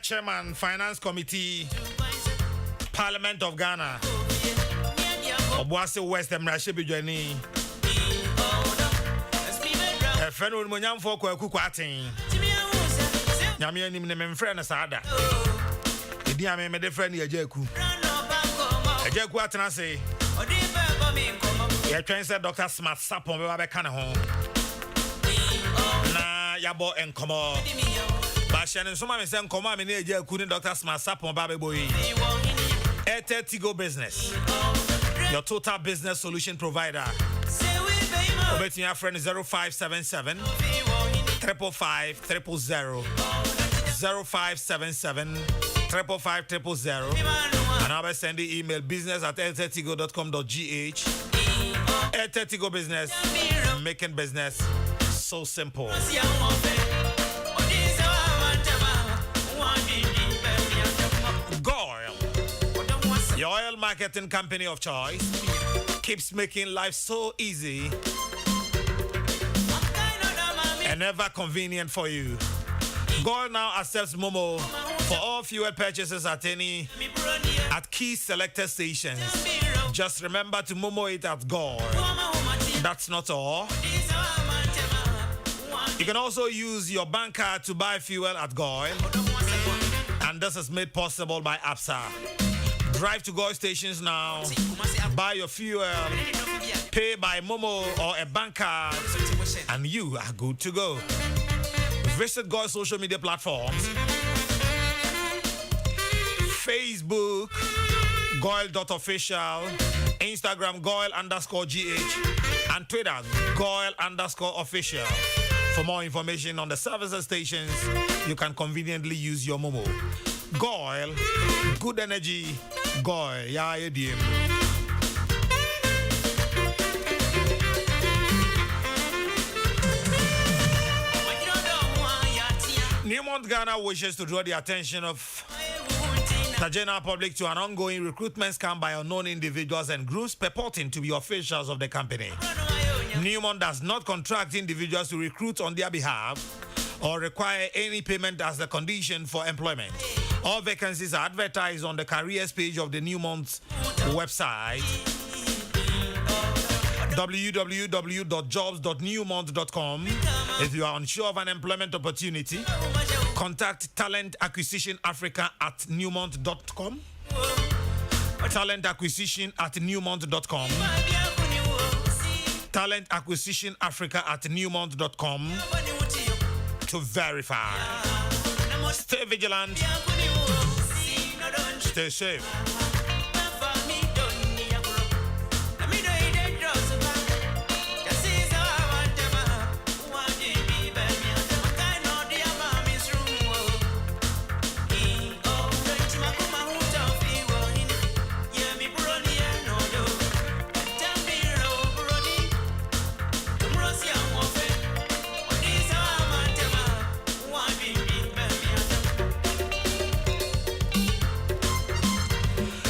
Chairman, Finance Committee, Parliament of Ghana. Obuasi West Emrashibi Journey. A friend with Munyam for Kukwati. Yamian in the friend Sada. The Diame made a friend Yajaku. A Jaguatana say, your trainer Dr. Smart Sapon Babacana home. Na Yabo and Como. Bashan and some of them come out in the couldn't Dr. Smart Sapon Baby Boy. Airtel Tigo Business. Your total business solution provider. Obeying your friend 0577 555 000 0577 555 000 and I'll be sending email business@airteltigo.com.gh. Airtel Tigo Business, making business so simple. Goil, your oil marketing company of choice, keeps making life so easy and ever convenient for you. Goil now accepts Momo for all fuel purchases at key selected stations. Just remember to Momo it at Goil. That's not all. You can also use your bank card to buy fuel at Goil, and this is made possible by APSA. Drive to Goil stations now, buy your fuel, pay by Momo or a bank card, and you are good to go. Visit Goil social media platforms: Facebook, Goil.official, Instagram, Goil_GH, and Twitter, Goil_official. For more information on the services stations, you can conveniently use your Momo. Goil, good energy. Goil, yeah, ADM. Newmont Ghana wishes to draw the attention of the general public to an ongoing recruitment scam by unknown individuals and groups purporting to be officials of the company. Newmont does not contract individuals to recruit on their behalf or require any payment as the condition for employment. All vacancies are advertised on the careers page of the Newmont website, www.jobs.newmont.com. If you are unsure of an employment opportunity, contact Talent Acquisition Africa at newmont.com. Talent Acquisition at newmont.com. Talent Acquisition Africa at newmont.com to verify. Stay vigilant. Stay safe.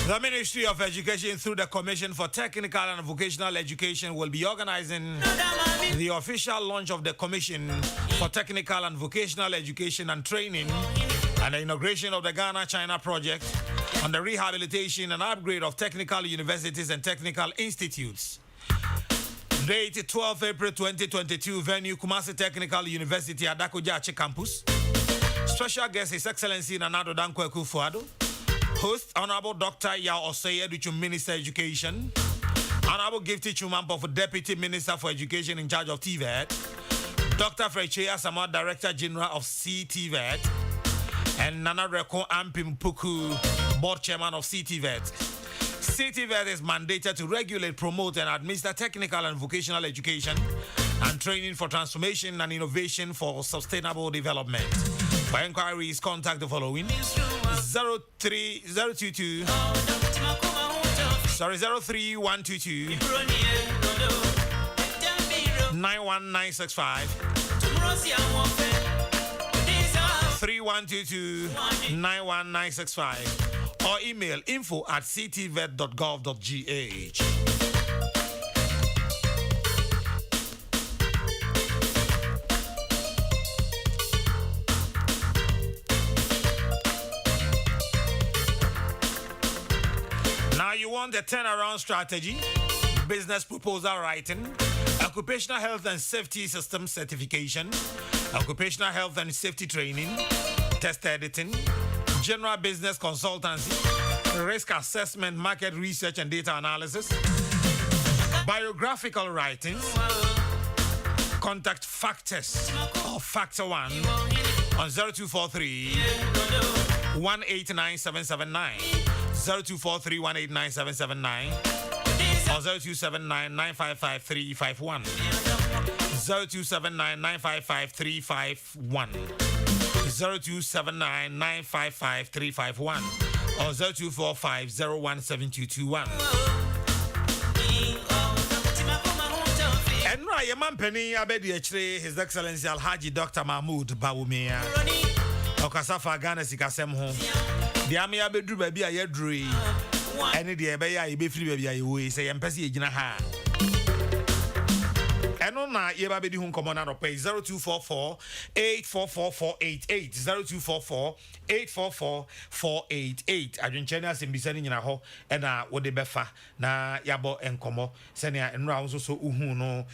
The Ministry of Education, through the Commission for Technical and Vocational Education, will be organizing the official launch of the Commission for Technical and Vocational Education and Training and the inauguration of the Ghana-China project on the rehabilitation and upgrade of technical universities and technical institutes. Date 12 April 2022, venue Kumasi Technical University, Adakojachi Campus. Special guest His Excellency Nanado Dankwa Akufo-Addo. Host, Honorable Dr. Yao Osei Duchu, Minister of Education. Honorable Gifty Chumampo, Deputy Minister for Education in charge of TVET. Dr. Frecheya Samad, Director General of CTVET. And Nana Reko Ampim Puku, Board Chairman of CTVET. CTVET is mandated to regulate, promote, and administer technical and vocational education and training for transformation and innovation for sustainable development. For inquiries, contact the following: 03122 91965 3122 91965 or email info@ctvet.gov.gh. want a turnaround strategy, business proposal writing, occupational health and safety system certification, occupational health and safety training, test editing, general business consultancy, risk assessment, market research and data analysis, biographical writings, contact factors or factor 1 on 0243 189779, 0243 189779, or 0279 955 351, 0279 955 351, 0279 955 351, or 0245 017221. And right, man penny abedi His Excellency Alhaji Dr. Mahmoud Bawumia. Okasafa Ghana sikasem ho. The army abedru baby a yedru. Any the ebeya ibe free baby a we say empesi ejina ha. Eno na yeba bedi hun komo na no pay 0244 844488 0244 844488 adwenchene asembisa ni nyina ho ena wode befa na yabo enkomo senia enra nso so uhu no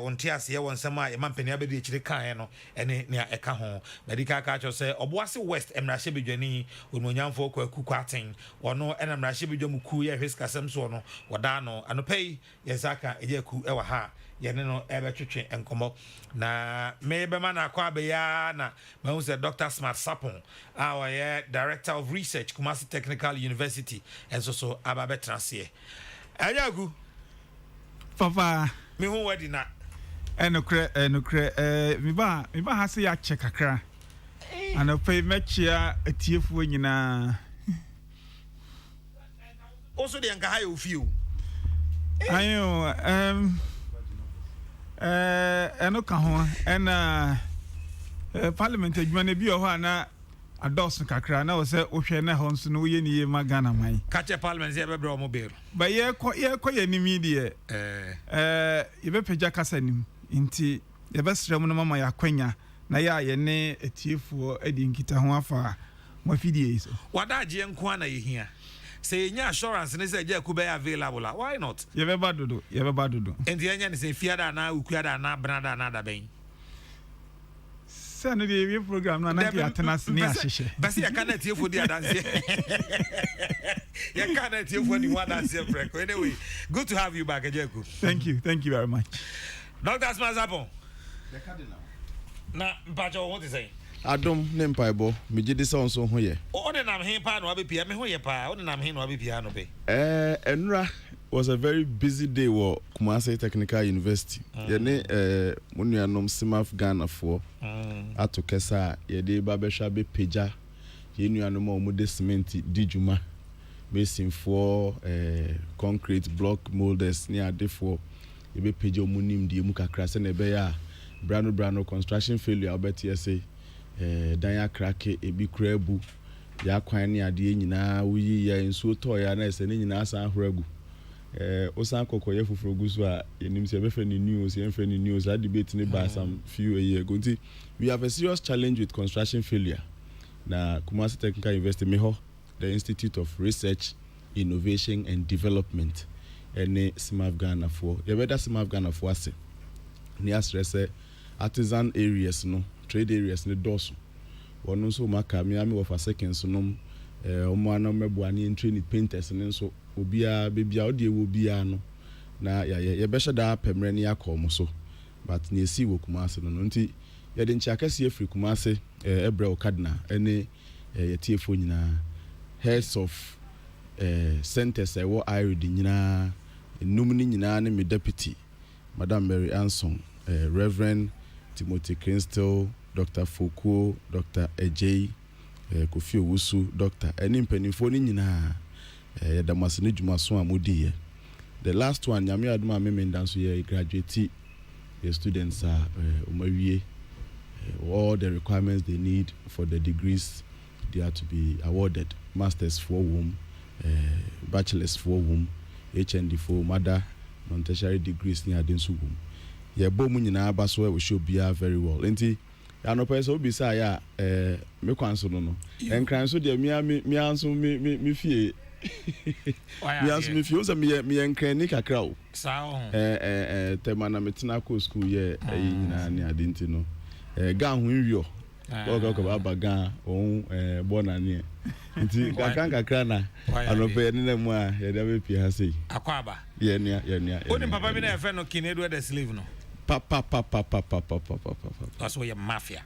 wonte ase ye wonsem a yemampani abedi echire kan no ene ne eka ho medical ka cho se oboase west emrahye bedwani ononyamfo kwa kukwaten wono ena emrahye bedwamuku ye hweskasem so no woda no anopei yezaka ejeku ewa ha yene no ebetwetwe enkomo na mebema na kwa be ya na mahu se Dr. Smart Sapon our Director of Research Kumasi Technical University and so ababe transie ayagu papa me hu wadi na enokre mi ba hase ya che kakra anope mechia atiefu nyina also de nka ha yo fiu ayo eno ka ho ena parliament adwuma na bi o ho na ados kakra na wo se ohwe na ho nso no ye ni ye magana man ka che parliament ye be bro mo be ba ye ko ye ni mi de ye be peja kasa nim nti ye be srem no mama ya kwanya na ye ne etiefuo edi nkita ho afa mo fidie so wada je nko na ye hia say nya assurance ne say je ku be available why not ye be badodo enti enya ne say fiada na ukuada na brada na da ben sane the program na na atenas ni ahihye basi ya kana tiefo di adanse ya kana tiefo di wadanse freko anyway good to have you back Ejeku. Thank you very much Dr. Smazapon the cardinal na mpacho what is saying Adom ne mpaibo megide se onso ho ye one nam hen pa no abepia me ho ye pa one nam hen no abepia no be enra was a very busy day wo Kumasi Technical University ye ne munuanom Simaf Ghana for ato kesa ye de ba behwa be peja ye nuanom o mu de cement di djuma mason for concrete block molders ni ade for ye be peja o mu nim de mu kakra se na be ya brano construction failure obeti say dan krake ebi krabu ya kwan ne ade nyina wuyi ya nsuo to ya na ese ne nyina san ahragu osan kokoye fufuro guso a enim se be fe ni news ye fe ni news that debate ni ba some few a year ago. We have a serious challenge with construction failure na Kumasi Technical University meho the Institute of Research, Innovation and Development ene Simaf Ghana for ye better Simaf Ghana for ase ni asrese artisan areas no trade areas ne doso wono so maka mi ami of a seconds no omo ano mebuani train painters ne so obia bebia ode wo bia no na ye be shada pemre ne yakom so but ne esi wo Kumasi no nti ye de nchiakase afri Kumasi ebre okadna ene ye tiefo nyina heads of centers wo irid nyina enum ni nyina ne me deputy Madam Mary Anson Reverend Timothy Kinstel, Dr. Foucault, Dr. Ejay, Kofi Owusu, Dr. Enimpenifo ni nyina damasini dwumaso amodi. The last one nyame aduma memendanso ye graduate the students are umawie all the requirements they need for the degrees they are to be awarded. Masters for whom, bachelors for whom, HND for mother non-tertiary degrees ni adensu whom. Ye bo mu nyina aba so we should be very well. Enti ya no pese obi sa ya me kwanso no no. Enkran so de mi anso mi fie Me ask me if you me enkran kakra o. Sao. Tema na metina ko school ye na ni adinti no. Ga ho nrio. Ko aba ga on bona ni. Nti kakra na anope ni na mu a ye da be pia ha sei. Akwaba. Ye ni. Oni papa bi na e fe no Kinedu the slave no. Papa. That's why you're mafia.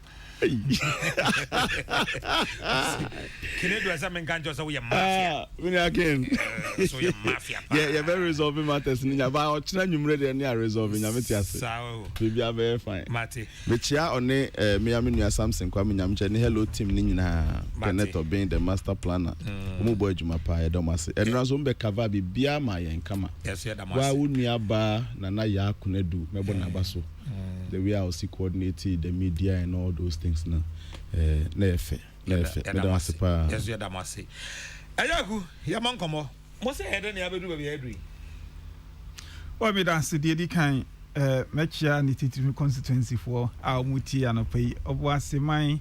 Kinedu as I'm going to say you're mafia. Again. So you're mafia. Yeah, very resolving matters. Ninya ba o china nyumre de na resolving nyame ti ase. Sao. Baby are very fine. Mate. Me chia one me amenu Samson kwa me nyamche ne hello team ni nyina Kenneth being the master planner. Omo boy juma pa e do mase. Enra so mbe cover bi bia ma yen kama. Yes, yeah, wa unua ba na ya kunedu mebo na ba so. The way I was coordinating the media and all those things now. Nefe. Yes, you damasi. Ayaku, Yaman Como. Most head any other do be agree. Well, me dance the kind Mechia nititi constituency for our muti and a pay of was a mine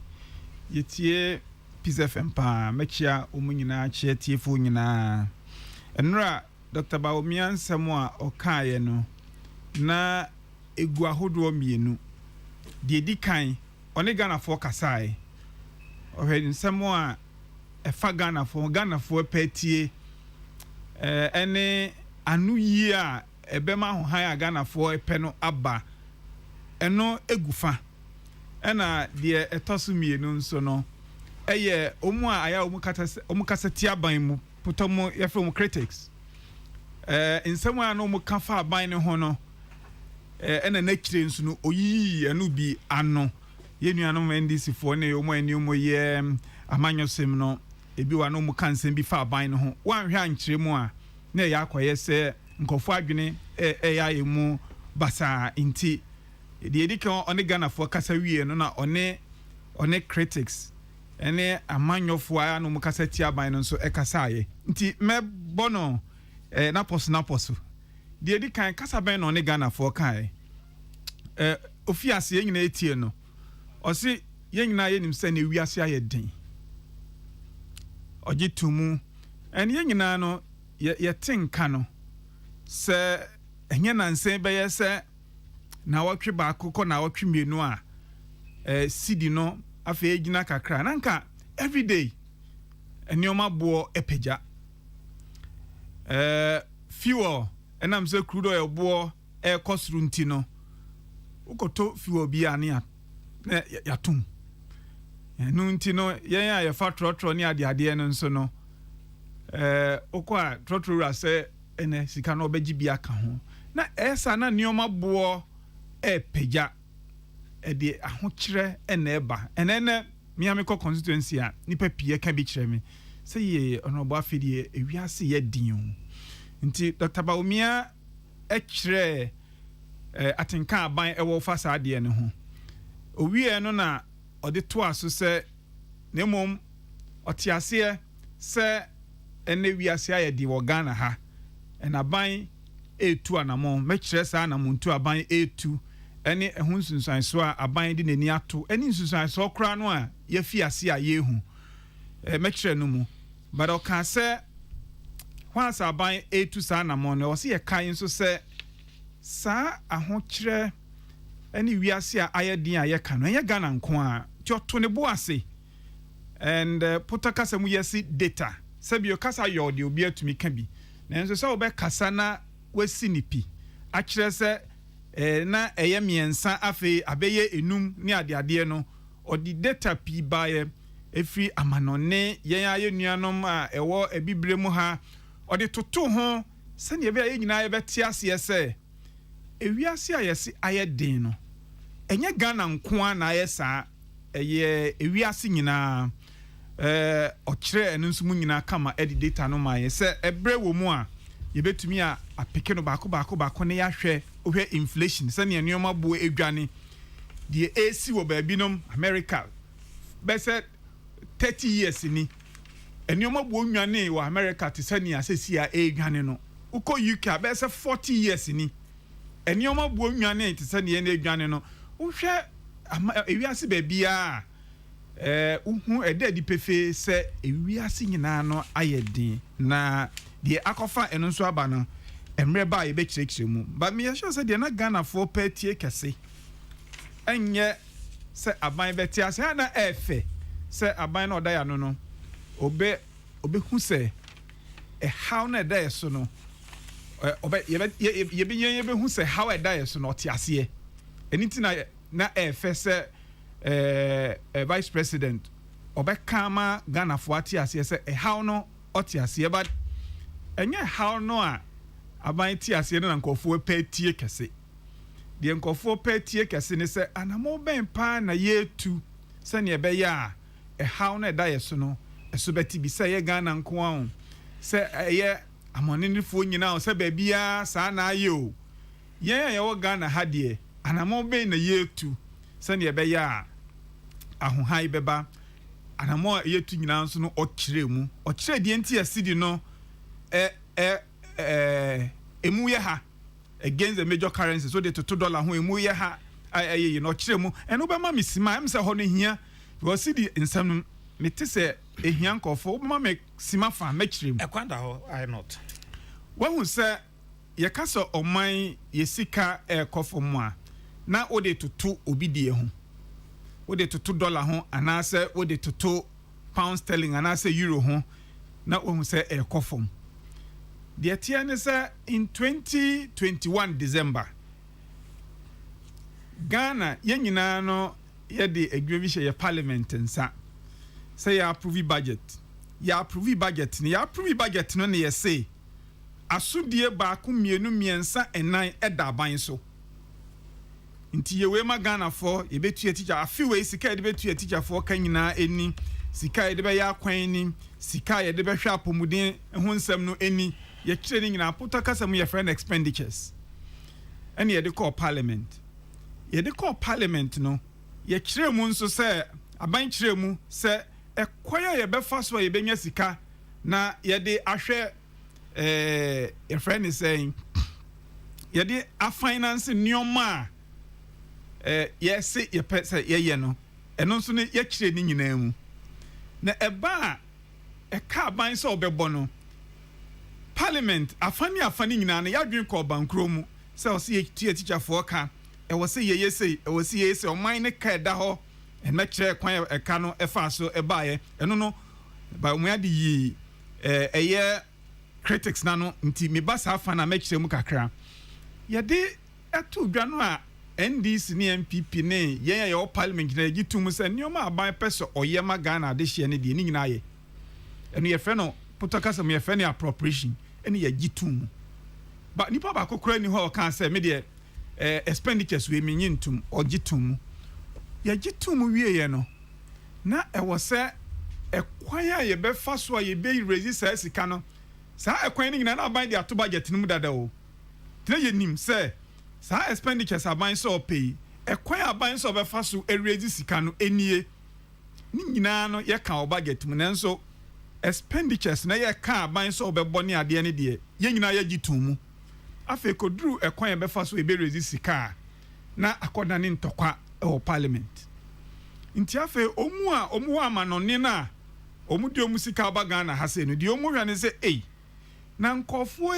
yet ye piece of empire, Mechia umunina, chetty funina. And ra Dr. Baomian Samoa or Kayeno na egua hodo mienu de di kan one Ghana for kasai o hedin samo a e fa Ghana for petie ene anu yi a ebema ho han a Ghana for epe no aba eno egufa ena de etoso mienu nso no eye omu a aya omu kasati aban mu putomo ye from critics nsamo a no mu kafa aban ne ho no ena na kire nso no oyi anu bi ano ye nuanom NDC fo ne omo ani omo ye amanyosem no ebi wa no mu kansem bi fa aban no ho wan hwe ankire mu a na ya akoye se nkofo adwene ya yemu basa inti de edika one Ghana fo kasa wie no na one critics ene amanyofo a no mu kasa ti aban no nso kasa ye nti me bono na poso de edi kan kasa ben no ne Ghana for kai ofiase ye nyina etie no o si ye nyina ye nim se na wiase aye den ogi tumu en ye nyina no ye tinka no se enye nansen be ye se na wotwe ba akoko na wotwe mienu a sidi no afa egina kakra nanka everyday enioma bo epeja fuel enam se crude oil bo kosuru nti no ukoto fuel bi ania na yatum enu nti no yen ya fa trotro ni ade no nso no okwa trotro ra se ene sika no obeji bi aka ho na esa na nioma bo peja de ahokire ena eba enene miamiko constituency a nipa pie ka bi kire me se ye onobo afidie ewiase ye din nti Dr. Baumia ekire atenka aban ewo fasa de ne ho owie no na ode to aso se nemom otiase se ene wiase aye di wo Ghana ha enaban etu anamon mekire sa anamon tu aban etu ene ehun sunsan so a aban de nani ato ene sunsan so kra no a ye fiase a yehu mekire no mu but o kan se once aban etu sa anamon no se ye kan so se sa ahokire ene wiase a ayedin a ye kan no ye Ghana nko a ti oto ne bo ase and putakasa mu yesi data sabio kasa yode obi atumi ka bi nanso se obe kasa na wasinipi akire se na eye miensa afi abeye enum ni ade no odi data pi bae efri amanone yen aye nuanom a ewo ebibre mu ha odi toto ho se ne be aye nyina ye beti ase se ewiase ayesi aye den no enye Ghana nko a na aye sa eye ewiase nyina okire enu nso mu nyina kama edi data no ma ye se ebre wo mu a ye betumi a apeke no baako ne ya hwe ohwe inflation se ne nneoma bo edwane de AC wo ba binom America be se 30 years ni nneoma bo nwane wo America te se ne asesi a edwane no uko UK be se 40 years ni nneoma bo nwane te se ne edwane no uhwe ewiase ba bia uhu ede di pefe se ewiase nyina no ayedin na de akofa eno nso aba no emre ba ye be kirekire mu ba me sure se de na Ghana for petie kese enye se aban beti ase na efe se aban na odaya no obe hu se how na da so no obe ye be hu se how da so no ti ase enithi na efe se vice president obekama Ghana for ati ase se how no oti ase but enye how no a aban ti ase na nkofo petie kese de nkofo petie kese ne se anamo ben pa na yetu se ne ebe ya how na da yeso no eso beti bi se ye Ghana nko an se ye amonenifo nyina se ba bia sa na aye o ye wo Ghana ha de anamo ben na yetu se ne ebe ya ahohai beba anamo yetu nyina nso no okire mu okire de enti asidi no emu ye ha against the major currencies so they to $2 ho emu ye ha aye no okire mu eno be ma misima em se ho no hia because sidi nsam me te se ehia nkofo be ma me sima fa ma kire mu ekwanda ho I not wahu se ye kasa oman ye sika ekofo mu a na ode tutu obidie ho ode tutu $1 ho anase ode tutu pound sterling anase euro ho na wahu se ekofo the atiane say in 2021 December Ghana yenyina no ye de agreement ye parliament nsa say ya approve budget no ne ye say asudie ba ko mienu miensa enan eda ban so nti ye we ma Ghana for ye betu teacher afi we sika de betu teacher for kan nyina eni sika de be ya kwan ni sika ye de be hwa apomuden ho nsem no eni ye kire ni nyina puta kasa mu ye friend expenditures eni ye de call parliament no ye kire mu nso se aban kire mu se ekoya ye be fa so ye benya sika na ye de ahwe your friend is saying ye de a finance nyoma yes ye pese ye no eno nso ne ye kire ni nyina mu na eba ka aban so obebo no parliament afani nyina na yadwen ko bankro mu se o se ye teacher for ka e wo se ye se o man ne ka da ho e na kire kwan e ka no e fa so e ba ye eno no ba mu ade yi eye critics na no nti me ba sa fa na me kire mu kakra ye de eto dwa no a NDC ni MPP ne ye o parliament na gitum se nioma aban pese oyema Ghana de hye ne de ni nyina ye eno ye fe no potokasa me ye fe ne appropriation ene ye gitum ba nipa ba kokora ni ho kan se me de expenditures we me nyintum o gitum ye gitum wie ye no na e wo se ekwan a ye be fa so a ye be resist sika no sa ekwan ni nyina na aban de ato budget ni mu dada o tire ye nim se sa expenditures aban so pay ekwan aban so be fa so resist sika no enie ni nyina no ye ka o budget mu nanso expenditures na ye ka aban so be boni ade ne de ye nyina ye gitum mu afi koduru ekwan ye be fa so e be resist sika na akoda ne ntokwa e parliament nti afi omu amanone na omu de omu sika oba Ghana ha se no de omu hwa ne se na nkofo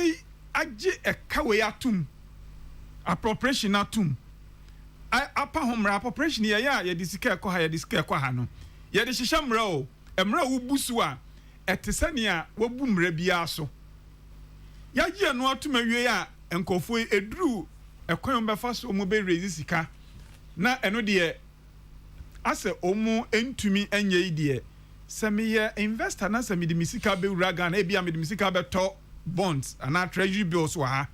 age eka we atum appropriation atum apa homra appropriation ye de sika ekọ ha ye de sika ekọ ha no ye de hihye mra o emra wo busu a etesane a wobu mra bia so ya ye no atum awie a nkofo eduru ekwan be fa so omu be raise sika na eno de ase omu entumi enye idie se me ye investor na se me de misika be wura Ghana e bia me de misika be to bonds ana treasury bills wa ha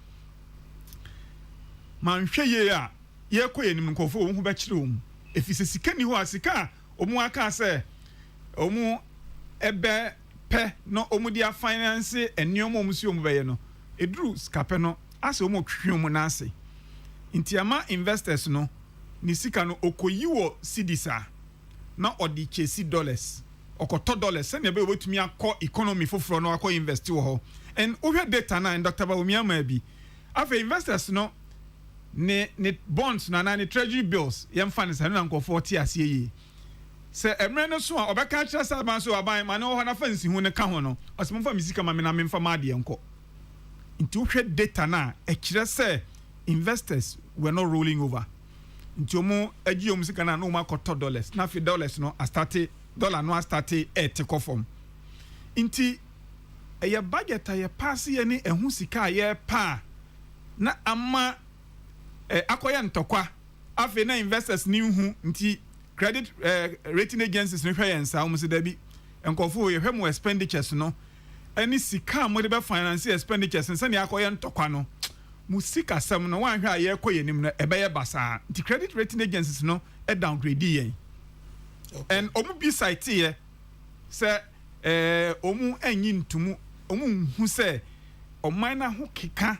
man hwe ye a ye koye nim nkofo omu be kire omu efise sika ni ho asika omu aka se omu ebe pe no omu dia finance eniom omu si omu be ye no edru skape no ase omu twhwe omu na ase ntiama investors no ni sika no okoyiwo cedisa na odi chesi dollars okoto dollars se ne be wetumi akọ economy foforo no akọ invest wo ho and ohwe data na Dr. Bawumiama bi afa investors no ne bonds na ne treasury bills yem fa ne sa na nkofo ti ase yi se emre no so a obeka kire sa ban so aban ma no ho na fansi hu ne ka ho no osemo fa misika ma me na me mfa ma de enko nti wohwe data na e kire se investors were not rolling over nti omo agi omo sika na no ma koto dollars na fi dollars no a start dollar no a start e take form nti eye budget ye pass ye ni ehu sika ye pa na ama akoya ntokwa afi na investors ni hu nti credit rating agencies no hwe yensa omo se da bi enkofo ye hwe mo expenditures no any sika mo de be finance expenditures nsa ne akoya ntokwa no musika sam no wan hwe aye koye nim no ebe ye basa nti credit rating agencies no e downgrade yen and omo bi site ye se omo anyi ntumu omo hu se oman na ho keka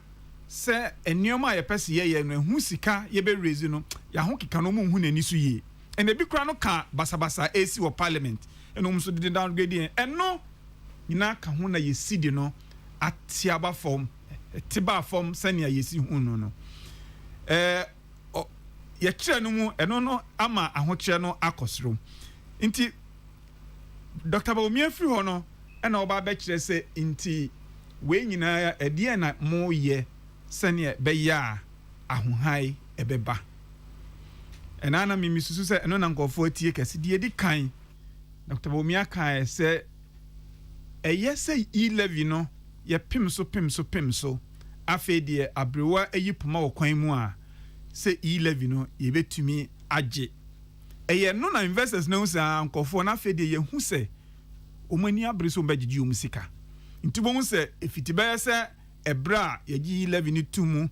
se enioma ye pese ye no hu sika ye be raise no ya ho keka no omo hu nani so ye and ebi kura no ka basabasa AC wo parliament and omo so de downgrade yen and no nyina ka ho na ye sidi no atiaba form tiba form senia ye si hu no ye kire no mu eno no ama ahokire no akosro nti Dr. Baumia free ho no na oba be kire se nti we nyina edie na mo ye sene be ya ahohai ebeba enana mimisusu se eno na nkofo atie kase die di kan Dr. Baumia kan se eyese e-levy no ye pim so afi de abrewa eyipoma wo kwan mu a se e-levy no ye betumi age eye no na investors no sa nkofo na afi de ye hu se omani abre so mbagigi omusika nti bo hu se efitiba se ebra ye gi e-levy ni tumu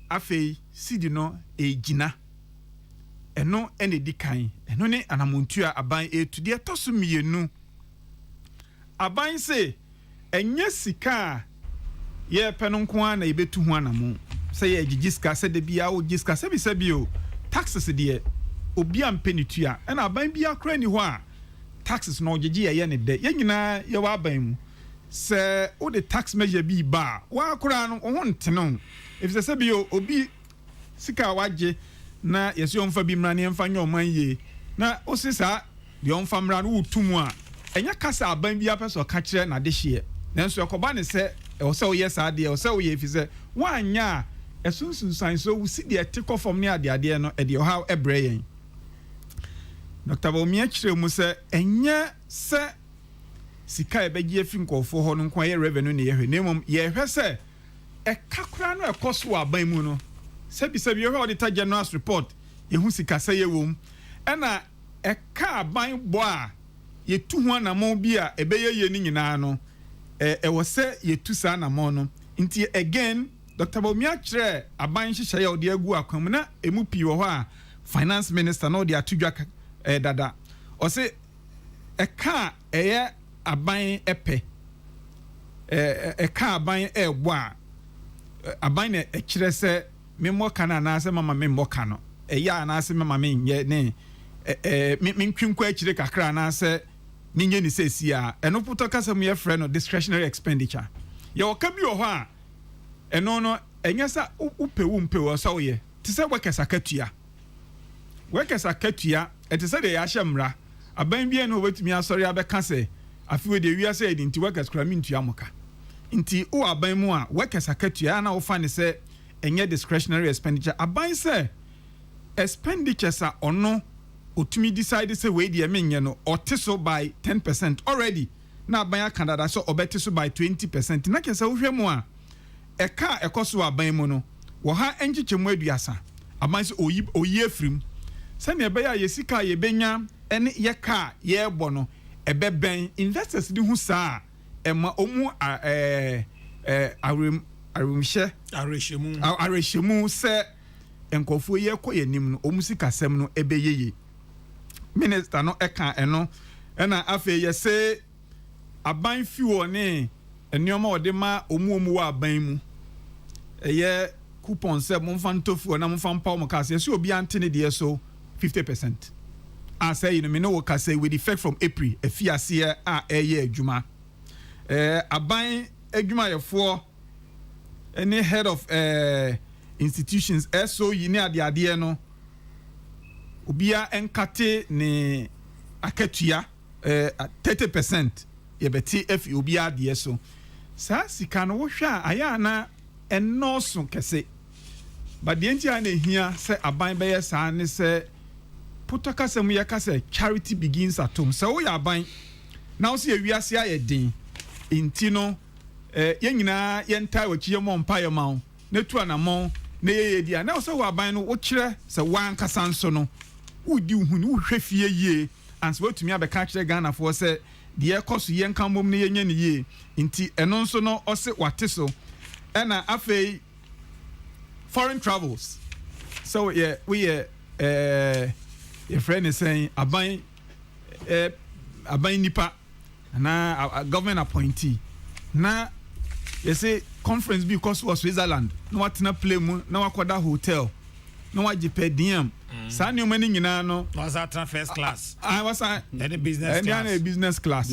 afi sidi no ejina eno ene dikan eno ne anamontua aban etudie toso mienu aban se enye sika ye penonko na yebetu ho anamu se ye gigiska se de bia o giska se bi se bio taxes de obi ampenitua na aban bia kra ni ho a taxes no gigi ye ne de ye nyina ye wa aban mu se o de tax measure bi ba wa kra no ho nteno if se bio obi sika waje na yesi omfa bi mra ne mfa nyoman ye na osisa de omfa mra no utumu a enya kasa aban bia peso ka kire na de hye nanso yakoba ne se e se oye sa de e se oye fi se wanya esunsun san so wusi de tekọ fom ne ade no e de how ebre yen Dr. Baumia kire mu se enya se sika e begie fi nkofo ho no nkwa ye revenue ne ye hwe nemom ye hwe se e kakura no e koso aban mu no sebi ye hwe Auditor General's report ye hu sika se ye wom ena e ka aban bo a ye tu ho na mo bi a ebeye ye ni nyina no wo se ye tu sa na mo no nti again Dr. Baumia kire aban hihye ya ode agu akwam na emu pi wo ho a finance minister no de atudwa dada o se ka eye aban epe ka aban ebo a aban na kire se memmo kana na se mama memmo kano ya na se mama menye ne mentwinkwa akire kakra na se ninye ni sesi a eno puto kasam ye frɛ no discretionary expenditure ye woka bi wo ho a eno no enya sa upewu so ye ti se wekesa katua eti se de ya hyemra aban bi eno wetumi asori abeka se afiwe de wia se edi nti wekesa kra mintua moka nti o aban mu a wekesa katua na wo fa ne se enye discretionary expenditure aban se expenditures a ono otumi decide say we dey menye no otiso by 10% already na aban Canada so obetiso by 20% na kesa wo hwemu a eka ekoso aban mu no wo ha enchichemu aduasa aban so oyi afrim se ne be ya yesika ye benya ene ye ka ye bo no ebeben investors di hu saa ema omu areshemu se enkofo ye koyenim no omu sika sem no ebeyeye minister no eka eno na afi ye se aban fiwo ne enioma ode ma omu wa aban mu eye coupon se mo fan tofu na mo fan pa mo ka se obi antene de so 50%. I say me no ka say with effect from April efiase a eye adwuma aban adwuma yefo any head of institutions so yi ne ade no obia enkate ne akatua 30% yebeti if obia de so sa sika no wo hwa aya na enoso kese but the entia na hia se aban be sa ne se potokasem ye kase charity begins at home so wo ya aban na wo se wiase aye din intino ye nyina ye ntai wachi ye mo mpa ye mawo na tu anamon na ye dia na wo se wo aban no wo kire se wan kasa nso no udi uhunu wo hwe fie yie anso watumi abeka kire Ghana for se de ekoso ye nkamom ne ye nya ne yie nti eno nso no ose wate so ena afei foreign travels so yeah we your friend is saying aban nipa na a government appointee na you say conference because was Switzerland no what na play mu na wakoda hotel no waje per diem sa ne omani nyina no was that first class was any business class any business class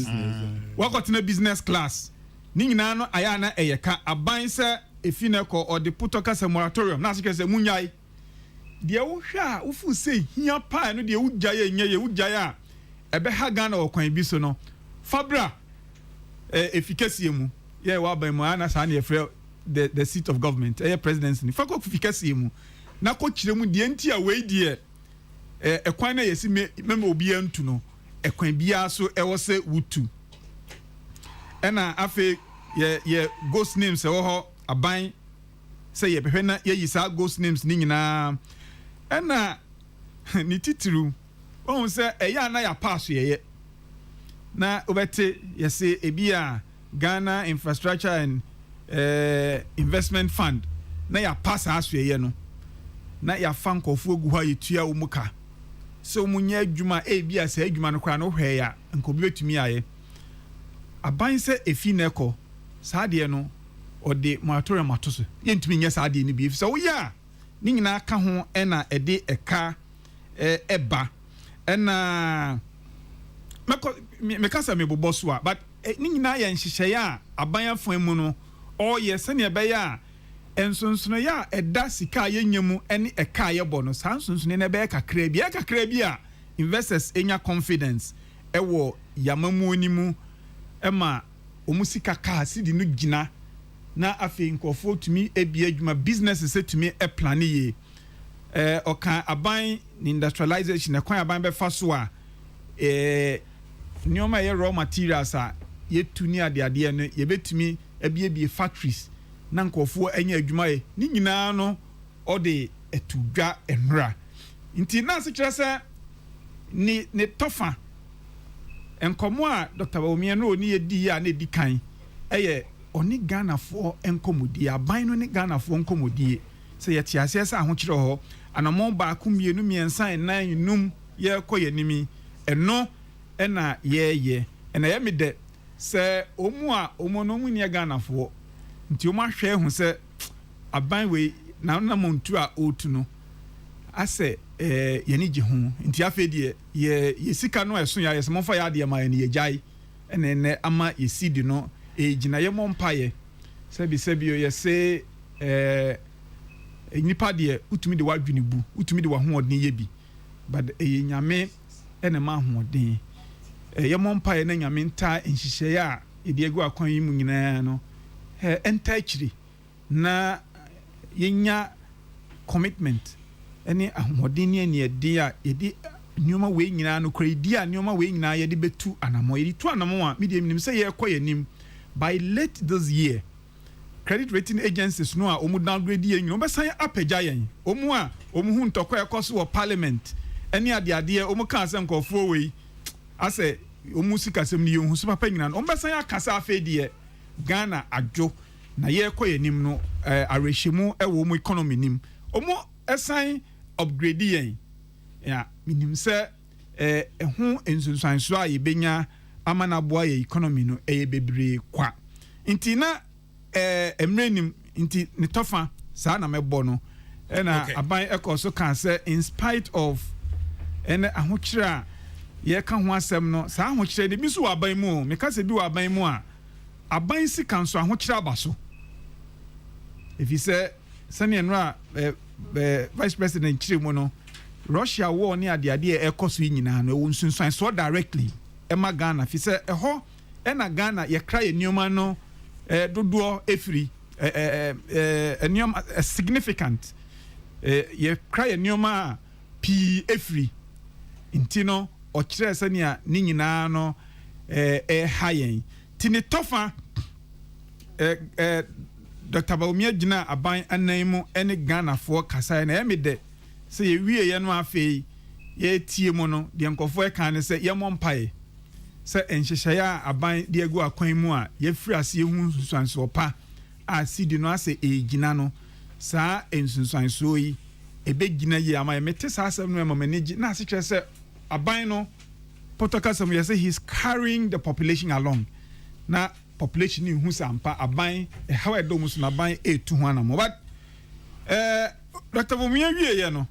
wakot na business class ni nyina no aya na eyeka aban se efineko or the putoka moratorium na se kese munyai de wo hwa wo fu se hia pa no de wo gyaye nya ye wo gyaye a ebe ha Ghana okwan bi so no fabra efficacy mu ye wa ban mu ana sa na efre the seat of government presidency ni fako efficacy mu na ko kire mu de nti a we die ekwan na yesi mema obi antu no ekwan bia so ewo se wutu ena afi ye ghost names ewo ho aban say ye behwe na ye yisa ghost names ni nyina ena ni titru won say eya na ya pass ye na obete ye say ebia Ghana Infrastructure and Investment Fund na ya pass aso ye no na ya fankofu ogu ha yetua wo muka so munya adwuma ebia say adwuma no kra no hwe ya nkobi betumi aye aban say efineko saade no ode moratorium atoso yentumi nya saade ni bi so wo ya ni nyina ka ho ena ede eka eba ena mekasa mebobo so but ni nyina ya nhihye ya aban afan mu no o ye sene ebe ya ensonsono ya eda sika yanyemu ene eka ye bo no sansonsono na be kakra bi a investors enya confidence ewo yamamu onimu ema omusika ka sidi no gina na afi nkofo tumi ebia adwuma business se tumi plan ye oka aban ni industrialization ekwan aban be fa so a nyoma ye raw materials a ye tuni ade no ye betumi ebie factories na nkofo enya adwuma ye ni nyina no ode etudwa enra nti na se kire se ni tofa enkomo a Dr. Bawumia no oni edi ya na edi kan eye oni Ghana fo enkomodi aban no ni Ghana fo enkomodi se ye tiase se ahokire ho anamon ba akumienu miensa enan num ye koyenimi eno ena ye ena ye mede se omu a omono mu ni Ghana fo nti o ma hwe hu se aban we na montu a otu no ase ye ni je hu nti afedie ye sika no eso ya yesemo fa ya de ma ye jai ene ama yesidi no gina ye mompaye sebi ye se nipa de utumi de wadwene bu utumi de wa hoodin ye bi but nyame ene ma hoodin ye mompaye na nyame nta nhihye ya ye de egu akwan yi mu nyina no enta akiri na yenya commitment ene ahoodin ne edi a yedi nyoma we nyina no kredi a nyoma we nyina yedi betu anamo yedi tu anamo a medium nim say ye koyanim by late this year credit rating agencies no a omu downgrade ye nyoma besan apagya yen omu a omu hu ntoko ekoso wo parliament ene ade omu kan se nkofo we ase omu sikasem ni yehu so papa nyina no omu besan akasa afedie Ghana adwo na ye koyanim no arehemu ewo mu economy nim omu esan upgrade yen ya minim se ehu ensunsanso a yebenya amana boa ye economy no bebre kwa nti na emrenim nti ne tofa sa na mebo no na aban ekoso kan se in spite of ahokira ye ka ho asem no sa ahokira de biso aban mu me ka se bi aban mu a aban si kan so ahokira abaso if you say sani enra vice president chire mu no Russia war ne ade ekoso nyina no wonsunsan so directly ema Ghana fi se eho na Ghana ye kra ye nioma no dodo efiri nioma significant ye kra ye nioma pi efiri intino o kire se ne ni nyina no hayen tini tofa Dr. Baumia gina aban anaimu ene Ghana for kasa na emide se ye wie ye no afei ye tie mu no de nkofo e kan se ye mompae se enhyehyaya aban de agu akwan mu a ye firi ase hu sunsanso pa a sidi no ase egina no saa ensunsanso yi ebegina ye ama mete saa asem no ma manage na ase kire se aban no potokasam ye say he's carrying the population along na population in hu sampa aban how e do musu na aban etu ho anamo but Dr. Bumia wie ye no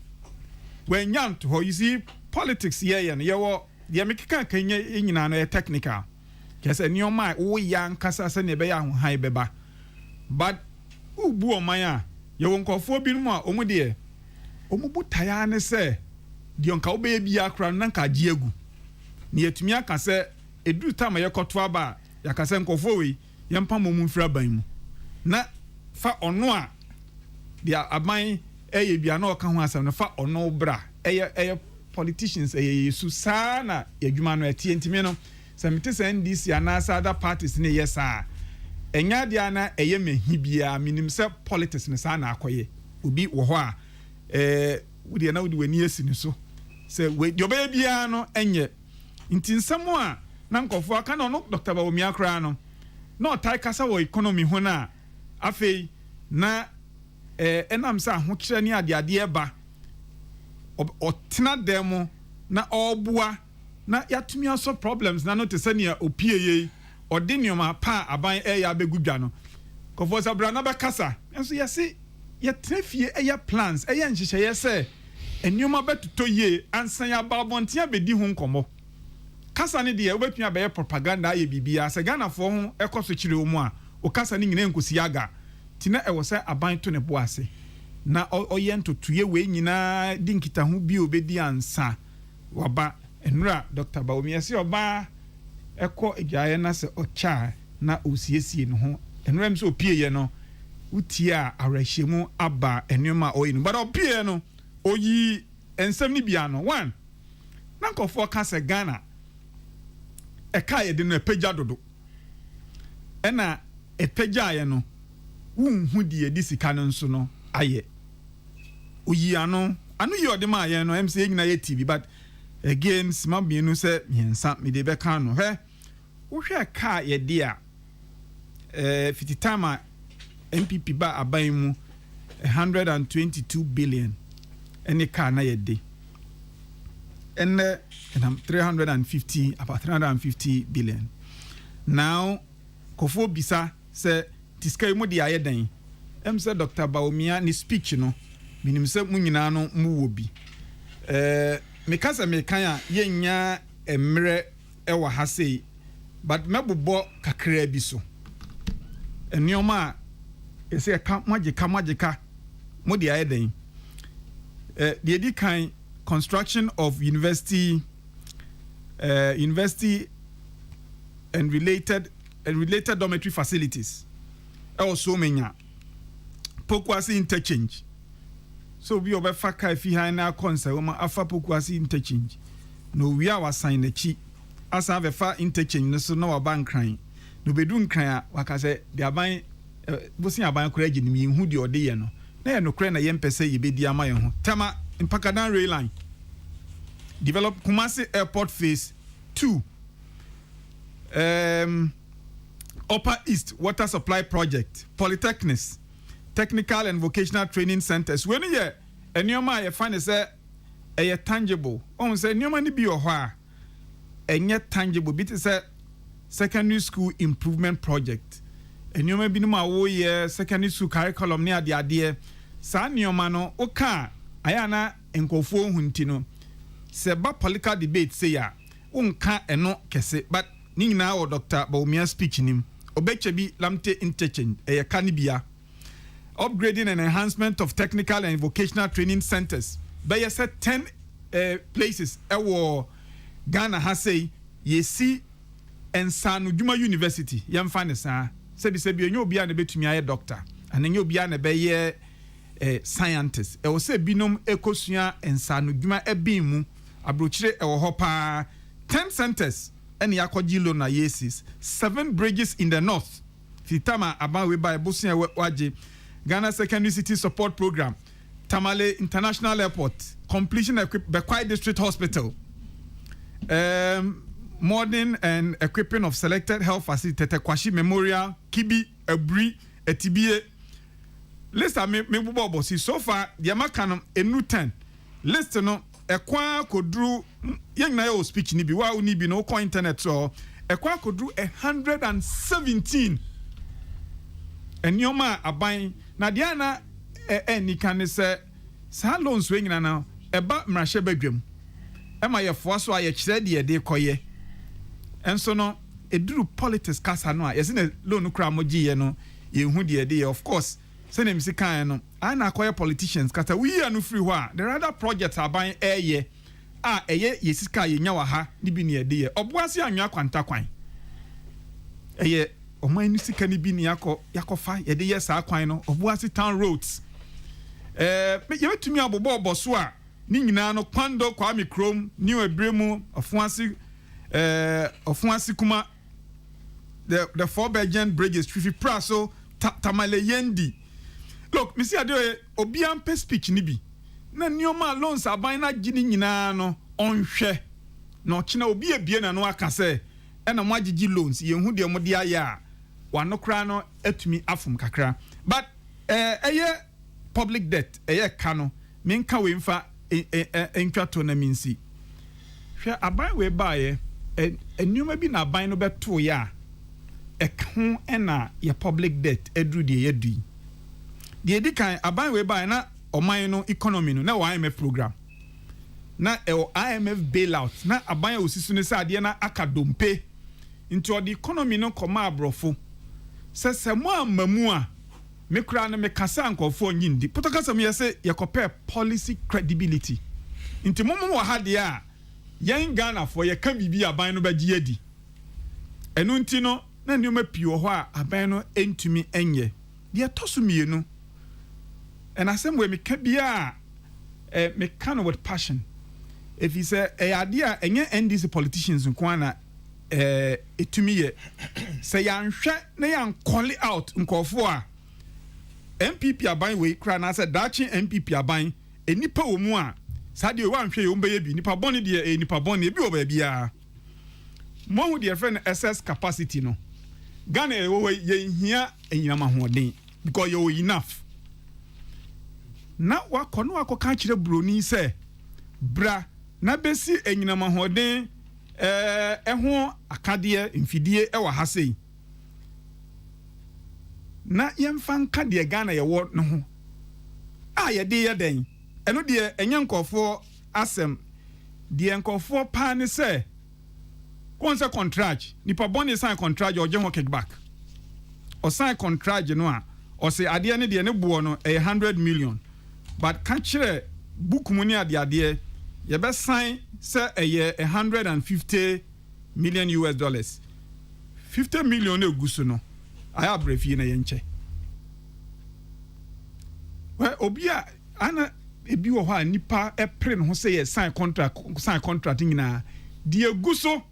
when yant ho you see politics ye no ye wo de mekeka kanye nyina no technical kese nioma wo yan kasa se ne be ya ho han beba but ubu oman a ye wo nkofo bi no a omu de omu butaya ne se de onka obe bi akra na nka giegu ne yetumi aka se edu time ye koto aba ya kase nkofo we ye mpa momu mfira ban mu na fa ono a de aban eye bia na oka ho asem no fa ono bra eye politicians yesu sana adwuma no etie ntime no samite se NDC anasa other parties ne yesa enya dia na eye mehi bia minim se politics ne sana akoye obi wo ho a wudi na wudi wani esi ne so se we dobe bia no enye ntinsamo a na nkofo aka na no Dr. Baumia akra no na otai kasa wo economy ho na afei na enam sa ho kire ne ade ba otena demo na obua na yatumi aso problems na no te se ne opieye ode nioma pa aban ya begudwa no kofo sabra na be kasa enso yesi ye trefie plans nhyehyeye se enioma betuto ye ansan ya babontia bedi ho nkomo kasa ne de obetumi abaye propaganda ye bibia se Ghana fo ho ekoso kire omu a o kasa ne nyina nkosi aga tina ewo se aban to ne boase na oyento tuye we nyina dinkita hu bi obedi ansa waba enura Dr. Baumia se oba eko egaye na se ocha na osiesie no ho enura mse opieye no utia arahyiemu aba enuma oyi no but opie no oyi ensem ni bia no one na nkofo ka se Ghana eka ye de no epagya dodo ena epagya ye no wunhu de edi sika no nso no aye oyi anu ye odema aye no MC nyina ye TV but again sima bienu se miensa me de be kan no he wo hwe ka ye de a fititama MPP ba aban mu 122 billion any car na ye de and 350 billion now kofo bisa se tiska mu de aye den say Dr. Baumia ni speech no minim se mu nyina no mu wo bi mekasa mekan a yenya emre ewa ha sei but mebobɔ kakra bi so enioma ese ka magika mo de aye den the edi kan construction of university and related dormitory facilities also menya pokwasi interchange so bi obefa ka fi han na konsa wo ma afa pokwasi interchange no wi a wasan na chi asa befa interchange no so na wa bankran no bedu nkran a waka se de aban bosin aban kora gini mi hu de ode ye no na ye no kora na ye mpese ye bedi ama ye ho tama Mpakadan rail line develop Kumasi airport phase 2 Upper East water supply project polytechnics technical and vocational training centers when ye enioma ye find say e tangible on say enioma ni bi o ho a enye tangible bit say secondary school improvement project enioma bi no ma wo ye secondary school curriculum ne ade sa enioma no o ka ayana enkofo hunti no se ba political debate say ya unka eno kese but ni nyina wo Dr. Baumia speech nim obeche bi lamte interchange e kanibia upgrading and enhancement of technical and vocational training centers by 10 places ɛwɔ Ghana ha sei yesi Ensano Juma University yɛmfa ne saa sɛbi enyo obi a na betumi ayɛ doctor ana enyo obi a na bɛyɛ scientist ɛwɔ sɛ binom ekosua Ensano Juma ebin mu abrochire ɛwɔ hɔ paa 10 centers ɛne yakɔgye loan na yesis 7 bridges in the north fitama abawe ba ebusia waje Ghana Secondary City Support Program Tamale International Airport completion Bekwai District Hospital modern and equipping of selected health facility Tetekwashi Memorial Kibi Ebri Etibie list me bubo si so far the American enu 10 list no ekwa kodru yeng na yo speech ni bi wa uni bi no ko internet so ekwa kodru 117 enioma aban na dia na ni kan se sa loans we nyina na eba mrahye badwam ema ye fo so aye kire de koye enso no eduru politics kasa no a yesi na loan kra mo giye no ye hu de of course se na misi kan no ana koye politicians kata we ya no free ho a the other projects aban eye a eye yesika ye nya wa ha ni bi ne de oboase anwa kwanta kwan eye oman ni sika ni bi ne yakofa ye de yes akwan no oboase town roads ye betumi abobo so a ni nyina no kwando kwa mikrom ni ebremu ofuasi kuma the four Belgian bridges trifi praso tamale yendi look me see ade obi ampe speech ni bi na nioma loans aban na gini nyina no onhwe na okina obi ebie na no aka se na mo agigi loans ye hu de mo de aya wano kra no atumi afum kakra but eye public debt eye kano menka we mfa entwato na minsi hwe aban we baaye enioma bi na aban no beto ya ekho na ye public debt edru de yedui de edikan aban we baaye na oman no economy no na IMF program na IMF bailout na aban osisu ne sa de na akadompe into the economy no koma abrofo se mo amamu a me kura no me kasa ankofo nyindi potokasa me yese ye compare policy credibility into momo wa ha de a yen Ghana for ye ka bibi aban no bagye adi enu nti no na nioma pio ho a aban no entumi enye de toso mienu and asem we me ka bia me kind of with passion if he say idea enye NDC politicians nkwana etumi ye say yanhwe na yan call out nkofo a MPP aban we kra na say dachi MPP aban enipa wo mu a sade we anhwe ye ombeye bi nipa boni de nipa boni bi oba bia mo hu de friend SS capacity no Ghana ye hia enyama hoden because you enough na wakono akoka kire broni se bra na besi enyinama hoden ɛho akade mfidie ɛwɔ ha sei na yɛmfa nka de Ghana yɛwɔ no ho a yɛde yɛden ɛno de enye nkɔfo asem de nkɔfo pa ne sɛ konse contract nipa boni sign contract o je ho kickback o sign contract no a o se ade ne de ne bo no 100 million but ka kire book mu ne ade ye be sign say 150 million US dollars 50 million eguso no aya brefi na ye nche we obi a ana ebi wo ho a nipa epre no ho say ye sign contract nyina de eguso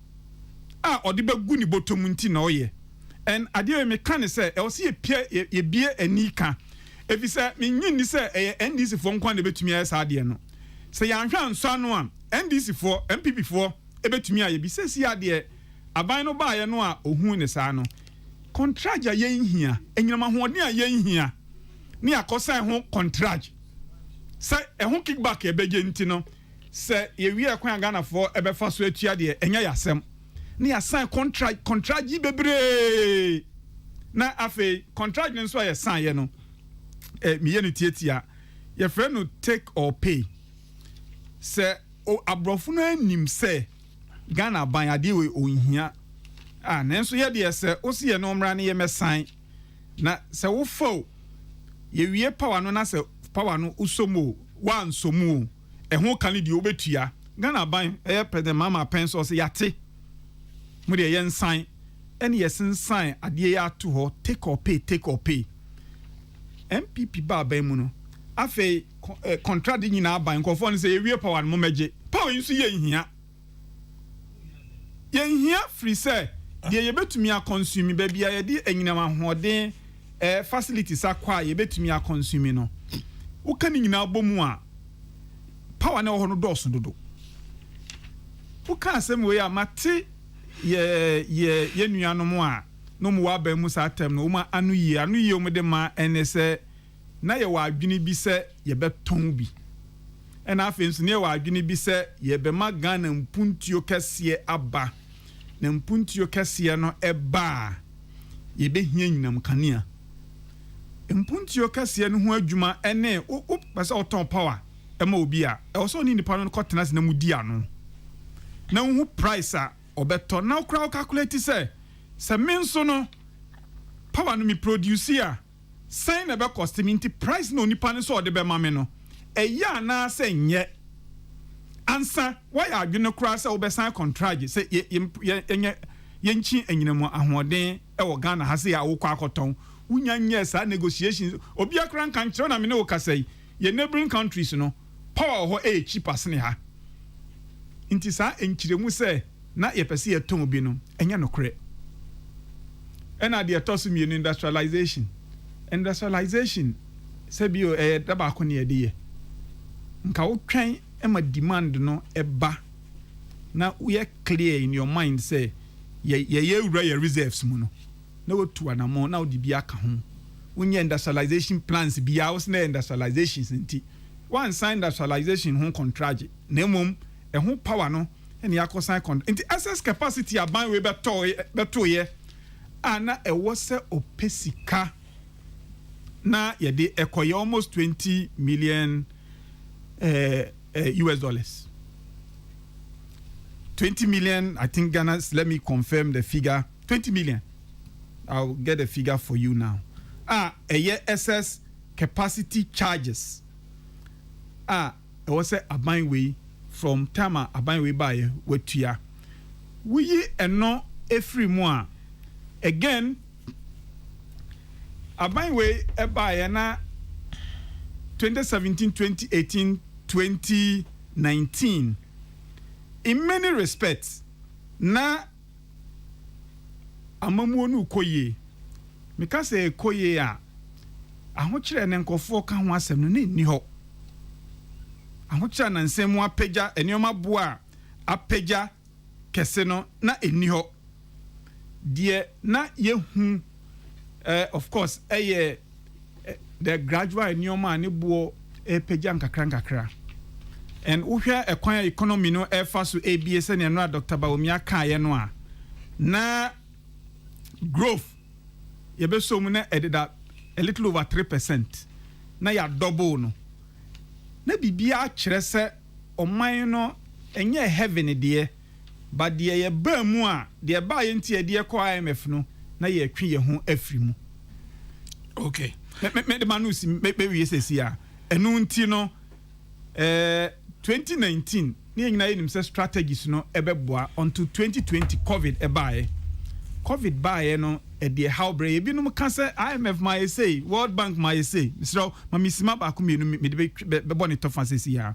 a odi bagu ni botom nti na oye and ade me kan say e o se ye bie ani ka efi say me nyini say NDC fo nkwa na betumi ya sa ade no say yanhwa nso ano a NDC fo MPP fo ebetumi aye bi sesi ade aban no ba ye no a ohun ne sa no contract ya ye nhia enyinama hoɔden a ye nhia ne akosan ho contract say ho kickback ebeje nti no say ye wi ekwan Ghana fo ebefa so atua de enya yasem ne asan contract yi bebre na afi contract ne so ye san ye no me ye no tietia ye frɛ no take or pay say abrofo no anim say Ghana ban ade we ohia nanso ye de say osi ye no mra ne ye mesan na say wo fo ye wie power no na say power no usomo wan somu ho kan di obetua Ghana ban president mama penso say yate mo de yen sign ene yesen sign ade ya to ho take or pay MPP ba ban mu no afei contract nyina ban ko fo no say ewie power no meje power yin so yen hia free say de ye betumi a consume ba bia ye de anyinam ahoden facilities akwa ye betumi a consume no wo kan nyina bomu a power na ho no doso dodo wo kan asem we a mate ye nuanom a no mu wa ba mu sa tem no ma anu yi o mu de ma enese na ye wa adwene bi se ye beton bi ena afenso ne ye wa adwene bi se ye be ma Ghana mpuntuo kese aba na mpuntuo kese no eba ye be hia nyinam kanea mpuntuo kese no ho adwuma ene o pese oton power ema obi a e so ni nipa no kotena na mudi ano na hu price a obeto na okra calculate se menso no power no mi produce a sign na be cost me nti price no nipa no so de be ma me no eya na se nye ansa why adwene kra se obe sign contract se yenchi enyinam ahoden e wo Ghana ha se ya wo kwa akoton unya nye sa negotiations obi akra nkan kire na me ne wo kasai ye neighboring countries no power ho cheaper sene ha nti sa enkiremu se na ye pese ye ton obi no enya nokre ena de tosu mi industrialization sebio daba ko ne ye de nka wo twen ema demand no eba na we clear in your mind say ye wura your reserves mu no na wo tu anamo na wo di bia ka ho wonye industrialization plans bia wo na industrialization nti one sign industrialization ho contract na mum ho power no ene yakosan contract nti access capacity aban we beto ye ana ewo se opesika na ye de ekoye almost 20 million US dollars 20 million I think Ghana's, let me confirm the figure, 20 million. I'll get the figure for you now. A year SS capacity charges. It was a buying way from Tama, a buying way by Wetia. We no every more. Again, a buying way a buy na 2017, 2018, 2019. In many respects, na amamu onu koye. Meka se koye a ahokyere ne nkofo ka ho asem no ni ho. Ahokyere na nsemu apagya enioma boa apagya kese no na eni ho. Die na yehu of course the gradual enioma ne bo apagya nkakra. And uhwe ekwan economy no efa so ABS ne no Dr. Bawumia kan ye no a na growth ye be so mu na edida a little over 3% na ya double no na bibia kire se oman no enye heaven de but de ye ba mu a de ba ye ntie de ko IMF no na ye twi ye ho afri mu. Okay, me de manusi me wi sesi a enu nti no 2019 ni nyina yenim se strategies no ebeboa until 2020 covid bae no de how bre e binum ka se IMF my say World Bank my say so mamisima ba ko mienu me de be boni tofa sesi ya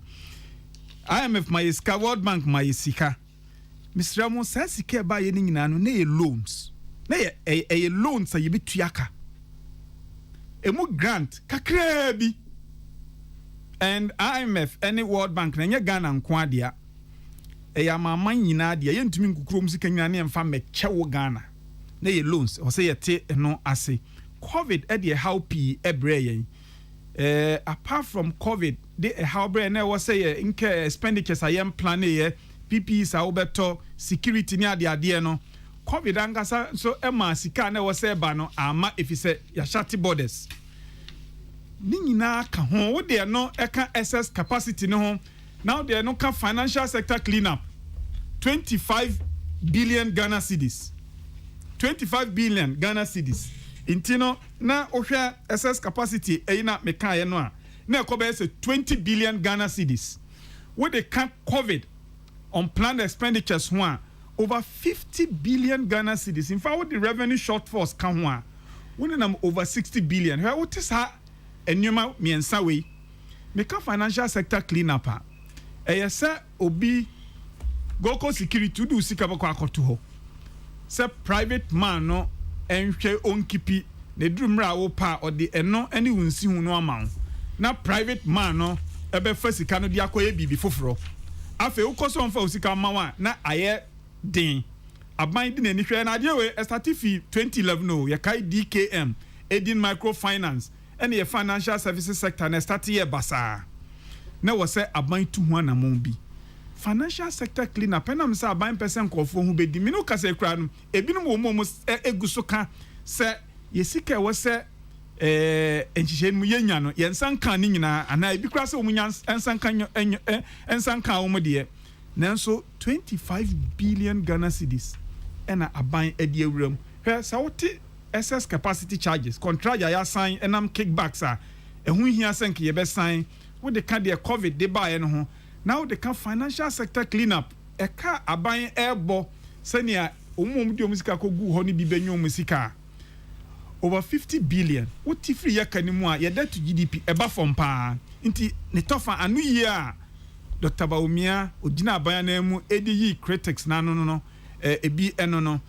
IMF my ska World Bank my sika Mr. Mo sa sika ba ye ni nyina no na ye loans na ye loans a ye betuaka emu grant kakra bi. And IMF any World Bank na nye Ghana nkwa dia ya mama nyina dia ye ntumi nkukuro musika nyina ne mfa mechewo Ghana na ye loans o say yete no ase covid e de how p ebre yen apart from covid de how bre na wo say nke expenditures ayem plan ye PPs a obeto security ni ade no covid angasa so ema sika na wo say ba no ama efise ya shati borders ni nyina ka ho wo de no eka excess capacity no ho now they no ka financial sector cleanup 25 billion Ghana cedis 25 billion Ghana cedis intino na ohwe excess capacity eina meka ye no a na ekobe se 20 billion Ghana cedis What they can't COVID on planned expenditures one over 50 billion Ghana cedis. In fact, what the revenue shortfalls come one, when over 60 billion. What is her? And you might me and Sawi make a financial sector cleanup. Yes, sir, Obi Goko security to do Sikabako to ho. Sir, private man no and own kipi the drumra opa or the eno anyone see who no amount. Now, private man no ebe first cano diakoye bibi fofro. Afe ukoso on for Sika Mawa na aye din. Abinding any share na dewe estatifi 2011 no yakai DKM Edin Microfinance and the financial services sector na start year basa. Na was say abind 200 mombi. Financial sector clean up and I'm say abind person kofo hu be di mino kase kra no ebinu wo mo egusoka say yesika was say enchichen mu yenya no yensan kan ni nyina ana ebi kra se omunya ensan kan wo mo de nanso 25 billion Ghana cedis ena aban edi awuram he sa wote excess capacity charges contract ya sign enam kickbacks a ehun hia senke ye be sign wo de ka de covid de ba ye no ho now they can financial sector cleanup eka aban ebo senia omum di omusika ko gu ho ni bi benyo omusika over 50 billion what free yakanimu a yeda to GDP eba from pa nti ne tofa anu yi a Dr. Baumia ogina aban na mu edi critics na no ebi eno no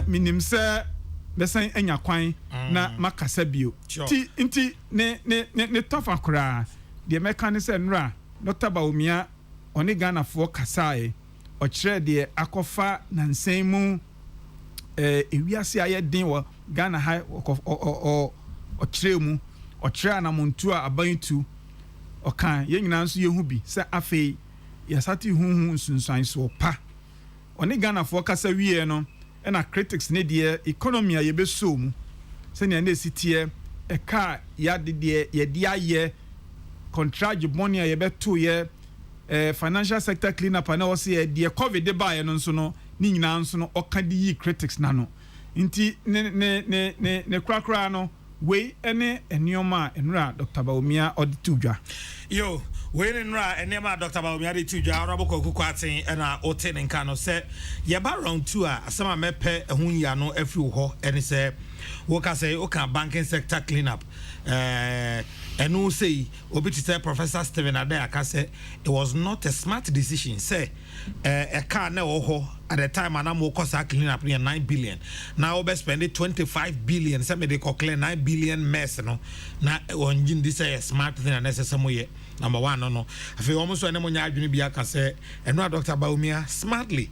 minim se besan anya kwan na makasa bio ti nti ne tofa kra de mekanise nra Dr. Baumia oni Ghana fo kasae o kire de akofa nansen mu ewiase aye den wo Ghana high o kire mu o kire na montu a abantu o kan ye nyina nso yehu bi se afei ya sati hunhu sunsan so pa oni Ghana fo kasa wie no na critics ne de economy a ye beso mu se ne na sitie e ka ya de ye de aye contract money a ye beto ye financial sector cleanup na o se de covid de ba ye no nso no ni nyina nso no o ka di critics na no nti ne krakra no we ene enioma enura Dr. Baumia oditudwa yo we enura enema Dr. Baumia oditudwa Honorable Kokrokoo aten na oten nka no se ye ba round 2 a asema mepe ehun ya no afi ho ene se wo ka say o kan banking sector cleanup and who say Obiti Professor Stephen Adeyaka say it was not a smart decision. Say a car na oho at the time and I'm cost clean up near 9 billion. Now we spend 25 billion. Some they clear 9 billion mess no. Now on this say a smart thing and necessary number one no. I feel almost when I'm on Biaka say and now Dr. Baumia smartly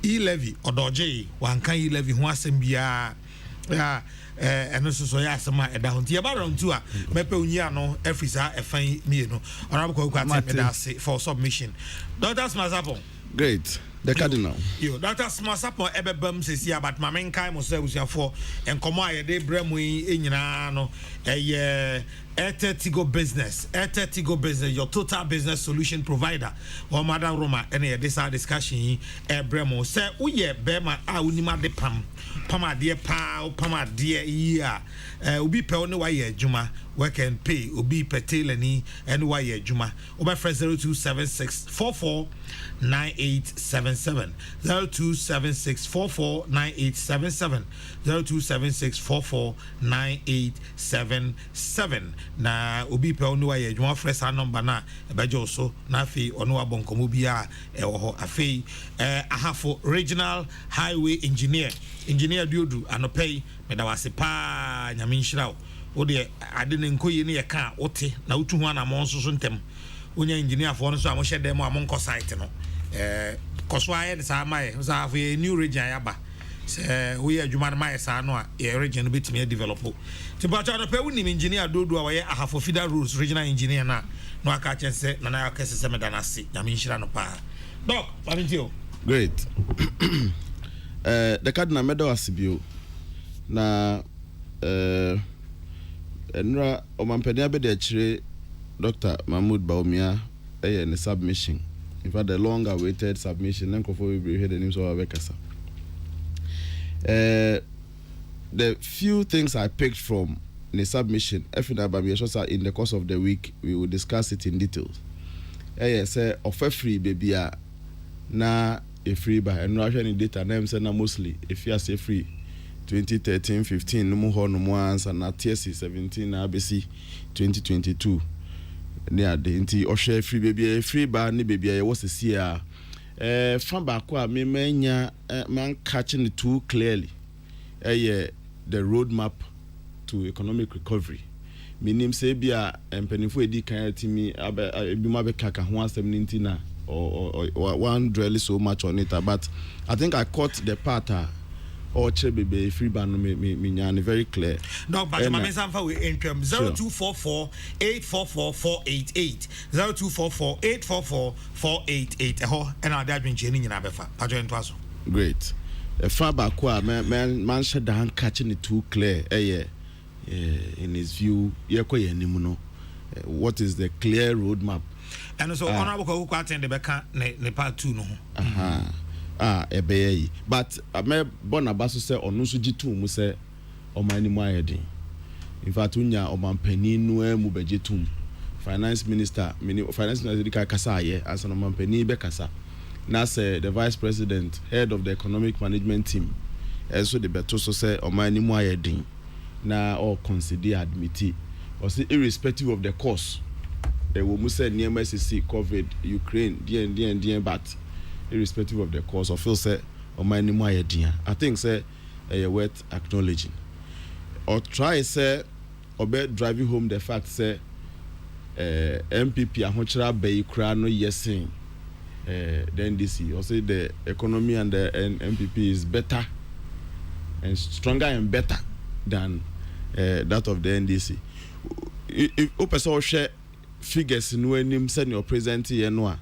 e-levy or doje one can e-levy who has yeah. And also so ya sama e down ti about round 2 a mepe unya no efisa efan mi no Honorable Kokrokoo me da say for submission Dr. Smasapon great the cardinal yo Dr. Smasapon ebebam sesi about mamen kai mo say usiafo enkomo aye de bremu enyina no Tigo business your total business solution provider or Madam Roma any this our discussion bremo say uye bema a unima de pam dear pa pama dear yeah ubi pe oni wa ye adwuma work and pay ubi petelani and wa ye adwuma oba fresh 0276449877 0276449877 0276449877 na obi pe onu wa ye adwuma fresh number na ebejo so na afi onu wa bonkomo bia ewo ho afi ahafo regional highway engineer Diodu anopay medawase pa nyame nhyira wo de ade ne nkoyi ne ye ka wote na wotu ho na mo nso so ntem onya engineer fo no so amo hyede mo amo site no koso aye de sa amaye so afu new region yaba se we adwuma na maye sa no a e region betimi develop ti ba cha anopay woni engineer Diodu a waye ahafo feeder roads regional engineer na no aka chense na na aka sese medanase nyame nhyira no pa doc pamintio great the cardinal medal asibio na enra omampenia be de chire Dr. Mahmoud Baumia ne submission in fact the long awaited submission nko for we hear the names of Abekasa the few things I picked from the submission in the course of the week we will discuss it in details say offer free baby na a free by and Russian data name say na mostly if you say free 2013 15 no more no more answer na TSC 17 na ABC 2022 near the inti or share free baby free by ni baby I was a see fan back wa me manya man catching it too clearly the roadmap to economic recovery minim say bia empenifo edi kan timi ebi ma be kaka ho asem ninti na or one dwell so much on it but I think I caught the part or chebebe free ban me very clear. No, but my mention we income 0244 844 488 0244 844 488 and our dad been changing in abefa pajo ntwaso. Great. Far back man should down catching it too clear in his view what is the clear roadmap and so honorable who attend the beka ne part 2 no but me bona baso say onu so gitu mu say omani mu ayedin in fact unya omampani no mu begetum finance minister dika kasa aye as an omampani be kasa na say the vice president head of the economic management team so the beto so say omani mu ayedin na all consider admit or say irrespective of the cause they will say near MSC COVID Ukraine DN but irrespective of the cause, or feel say or my name I think say worth acknowledging. Or try say or be driving home the fact say MPP ahochra be kra no yesing then this or say the economy and the MPP is better and stronger and better than that of the NDC. If open share figures no enim send your present here no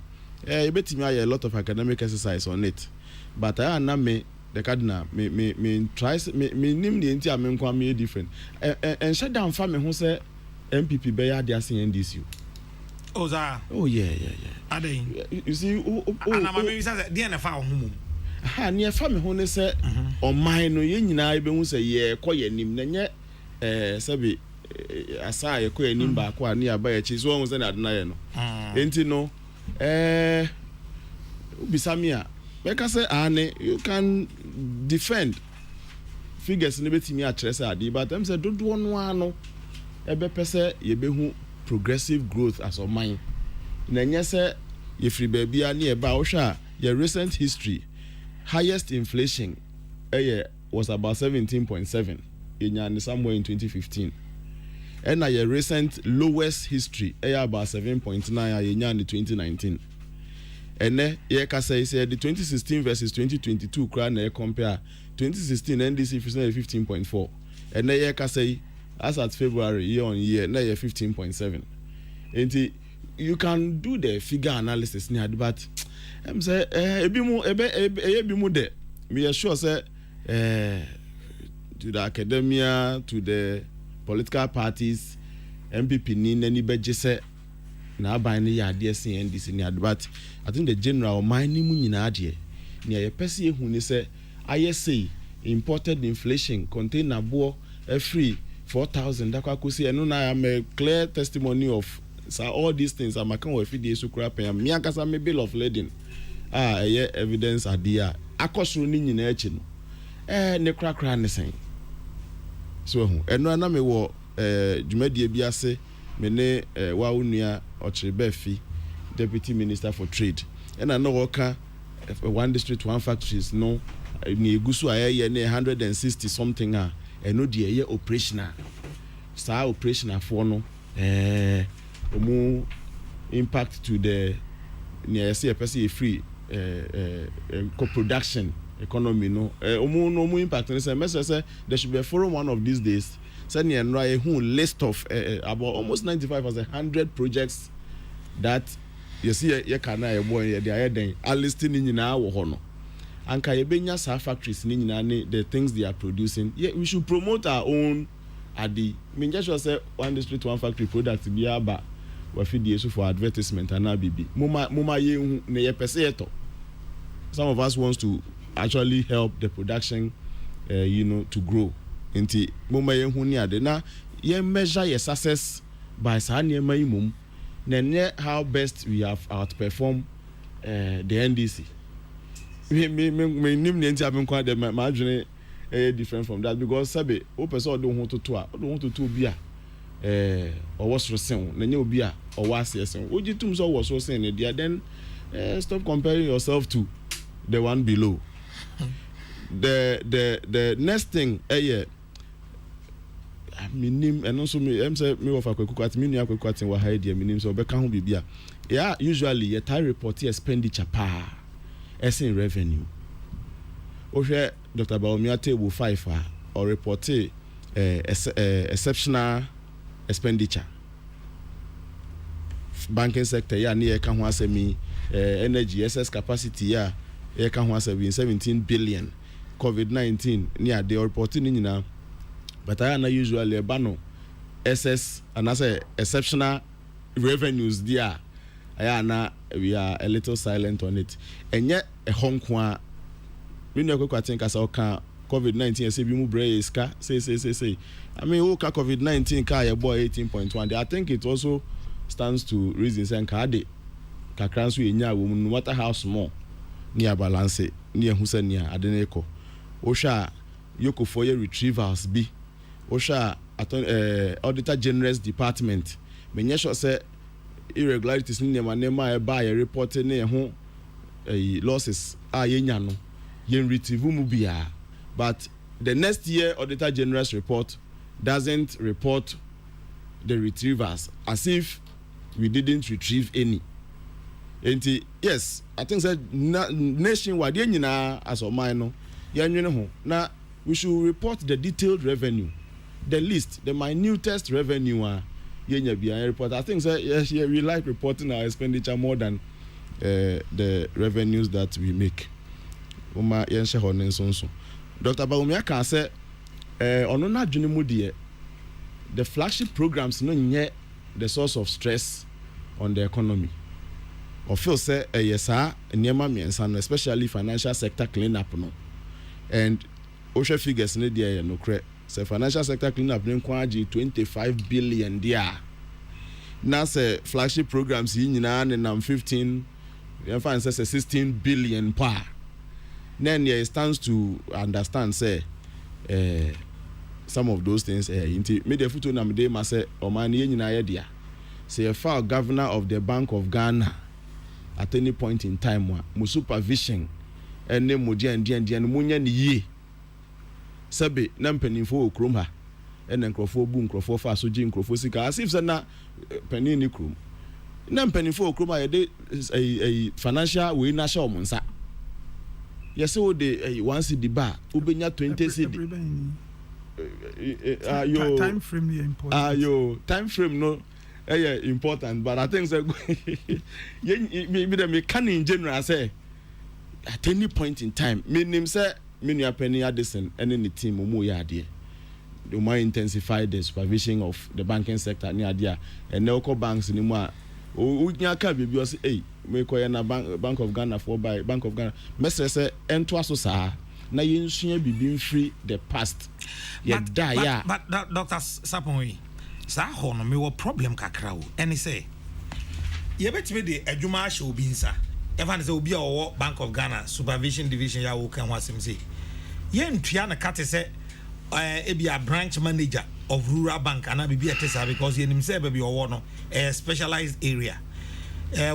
you bet me a lot of academic exercise on it, but I na me the cardinal me tries me nim the entire me kwa me different and shut down for me who say MPP be ya dey saying NDC. Oh za. Oh yeah. Ade. You see and na me say dey na fa ho ha ne fa me ho ne say o man no ye nyina be hu say ye koye nim na nye sabi asa ye koye nim ba ko ani aba ye chi so won say na adena ye no enti no bisamia because say you can defend figures ne betimi a kire say ade but them say dodo no ano ebe pese ye be hu progressive growth as of mine na nye say ye free bia na ye ba wo hwa your recent history highest inflation was about 17.7 in somewhere in 2015 and your recent lowest history about 7.9 in 2019 and then say the 2016 versus 2022 crown compare 2016 NDC 15.4 and then say as at February year on year now 15.7 and you can do the figure analysis near but I'm say ebi mu de we sure say to the academia to the political parties MPP ni nani beje say na aban ne ya de NDC ni but I think the general mind ni mu nyina ade ne ye pese ehu ni say ISA imported inflation contain abo free 4,000 dakwakosi eno na am a clear testimony of so all these things am kan we fit dey so crap am me akasa me bill of lading evidence adia akosoro ni nyina echi no ne krakra ne sen so hu eno na me wo dwumadie bi ase me ne wa unua Ochrebefi deputy minister for trade and I know worker one district one factories no ni egusu aye ne 160 something eno de operational sa operational for no omu impact to the near say person free co-production economy no omu impact say there should be a forum one of these days send you a list of about almost 95 as 100 projects that you see you can na boy they are then a listing in na wo ho no anka ye benya sa factories ni nyina the things they are producing we should promote our own adi me just say one district one factory product bi aba we feed the issue for advertisement and bibi muma ye ne ye pese to some of us wants to actually help the production to grow nti muma ye hu ni ade na ye measure your success by sa ne mai mum Then how best we have outperformed the NDC. Me name the entire quite the margin different from that because sabe o person don't want to be or was recent then you be or was yes o ji tum so was recent there then stop comparing yourself to the one below. The next thing minim and also me say me of Kokrokoo at me nua Kokrokoo at wa hide there minim so be ka ho bibia yeah usually your time report expenditure pa as in revenue o hwe Dr. Baumia table 5 or report exceptional expenditure banking sector ya na ka ho asemi energy excess capacity ya ka ho asemi 17 billion COVID-19 near the reporting nyina but I usually a bano SS and as a exceptional revenues there we are a little silent on it and yet a Hong Kong we know think as COVID-19 say bi mu bray ska say I mean who COVID-19 car your boy 18.1 I think it also stands to reason say nka kakran so enya wo no matter how small near balance near husa near adeneko osha yoko for your retrievals be osha Auditor General's department menye sure say irregularities ni nema e ba ye report ne ho losses yenya no yen retrieve mu bia but the next year Auditor General's report doesn't report the retrievers as if we didn't retrieve any. And yes, I think that nationwide as of mine now we should report the detailed revenue, the list, the minutest revenue report. I think that yes, we like reporting our expenditure more than the revenues that we make. Dr. Baumia can say onona dwene die the flagship programs no nye the source of stress on the economy. Or feel say yes niema especially financial sector cleanup no. And OSHA figures ne there no cre. Say financial sector cleanup no kwaji 25 billion there. Now say flagship programs yi nyina na 15 and say 16 billion pa. Then it stands to understand say some of those things into me the photo na me dey ma say o man ye nyina ye dia say a file governor of the Bank of Ghana at any point in time mo supervision ene mo dia no munya ne yie sabe na mpanimfo okrom ha ene nkrofo bu nkrofo fa so gi nkrofo sika as if say na panin ni krom na mpanimfo okrom ha ye dey financial we na sha omonsa yes so the once the bar ubenya 20 cedi time frame important time frame no important but I think say me can in general say at any point in time meaning say me Penny Addison and any team mo ya ade they might intensify the supervision of the banking sector near there and local banks ni mo a o nya ka bibi o say hey me ko na Bank of Ghana for by Bank of Ghana message say ento aso saa na yensua bibi mfiri the past but Dr. Saponwi sa ho no me wo problem kakra wo ene say ye betime de adwuma ahye obi nsa even say obi a wo Bank of Ghana supervision division ya wo kan ho asem say ye ntua na kate say e be a branch manager of rural bank and be a because ye nim say be wo no a specialized area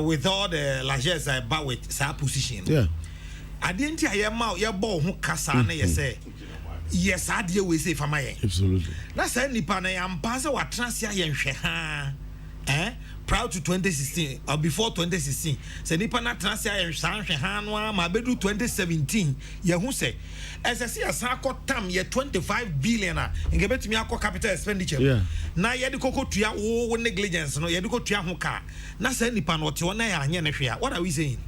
with all the largesse about with sa position yeah adenti ayema ye bo ho kasa na ye say yes adie we say fama ye absolutely na say nipa na ya mpase wa transia ye nhwe ha prior to 2016 or before 2016 say nipa na transia ye nhwe ha no ma bedu 2017 ye hu say SSC asan tam ye 25 billion nge betimi akọ capital expenditure yeah. Na ye de kokotua wo negligence no ye de kotua ho ka na say nipa no te wona ya anye ne hwe a what are we saying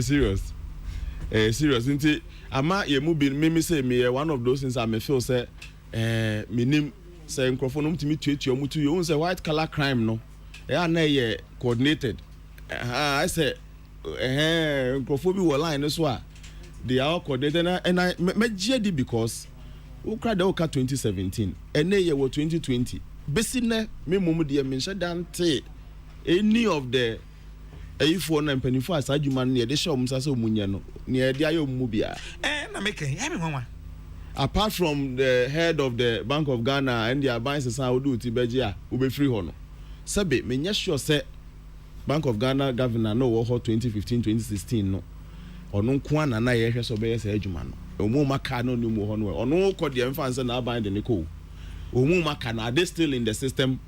serious nti ama ye mu bi me say me one of those things I me feel say minim say microphone mutimi tuatua mutu you say white collar crime no na ye coordinated I say microphone bi wo line so a they are coordinated and I me because we cried the 2017 and ye 2020 besine me mumu de me shadante any of the A4 and penny for as you man near the show Musaso Munyano near the Ayo Mubia. And I'm making everyone. Apart from the head of the Bank of Ghana and the advice Saudi Tibejia, Ube Free Hono. Sabe, me sure say Bank of Ghana governor no 2015-2016 no. Ono kwana na yehwe so be say adwuma no. Omu maka no mu ho no. Ono ko de emfanse na aban de ne ko. Omu maka na they still in the system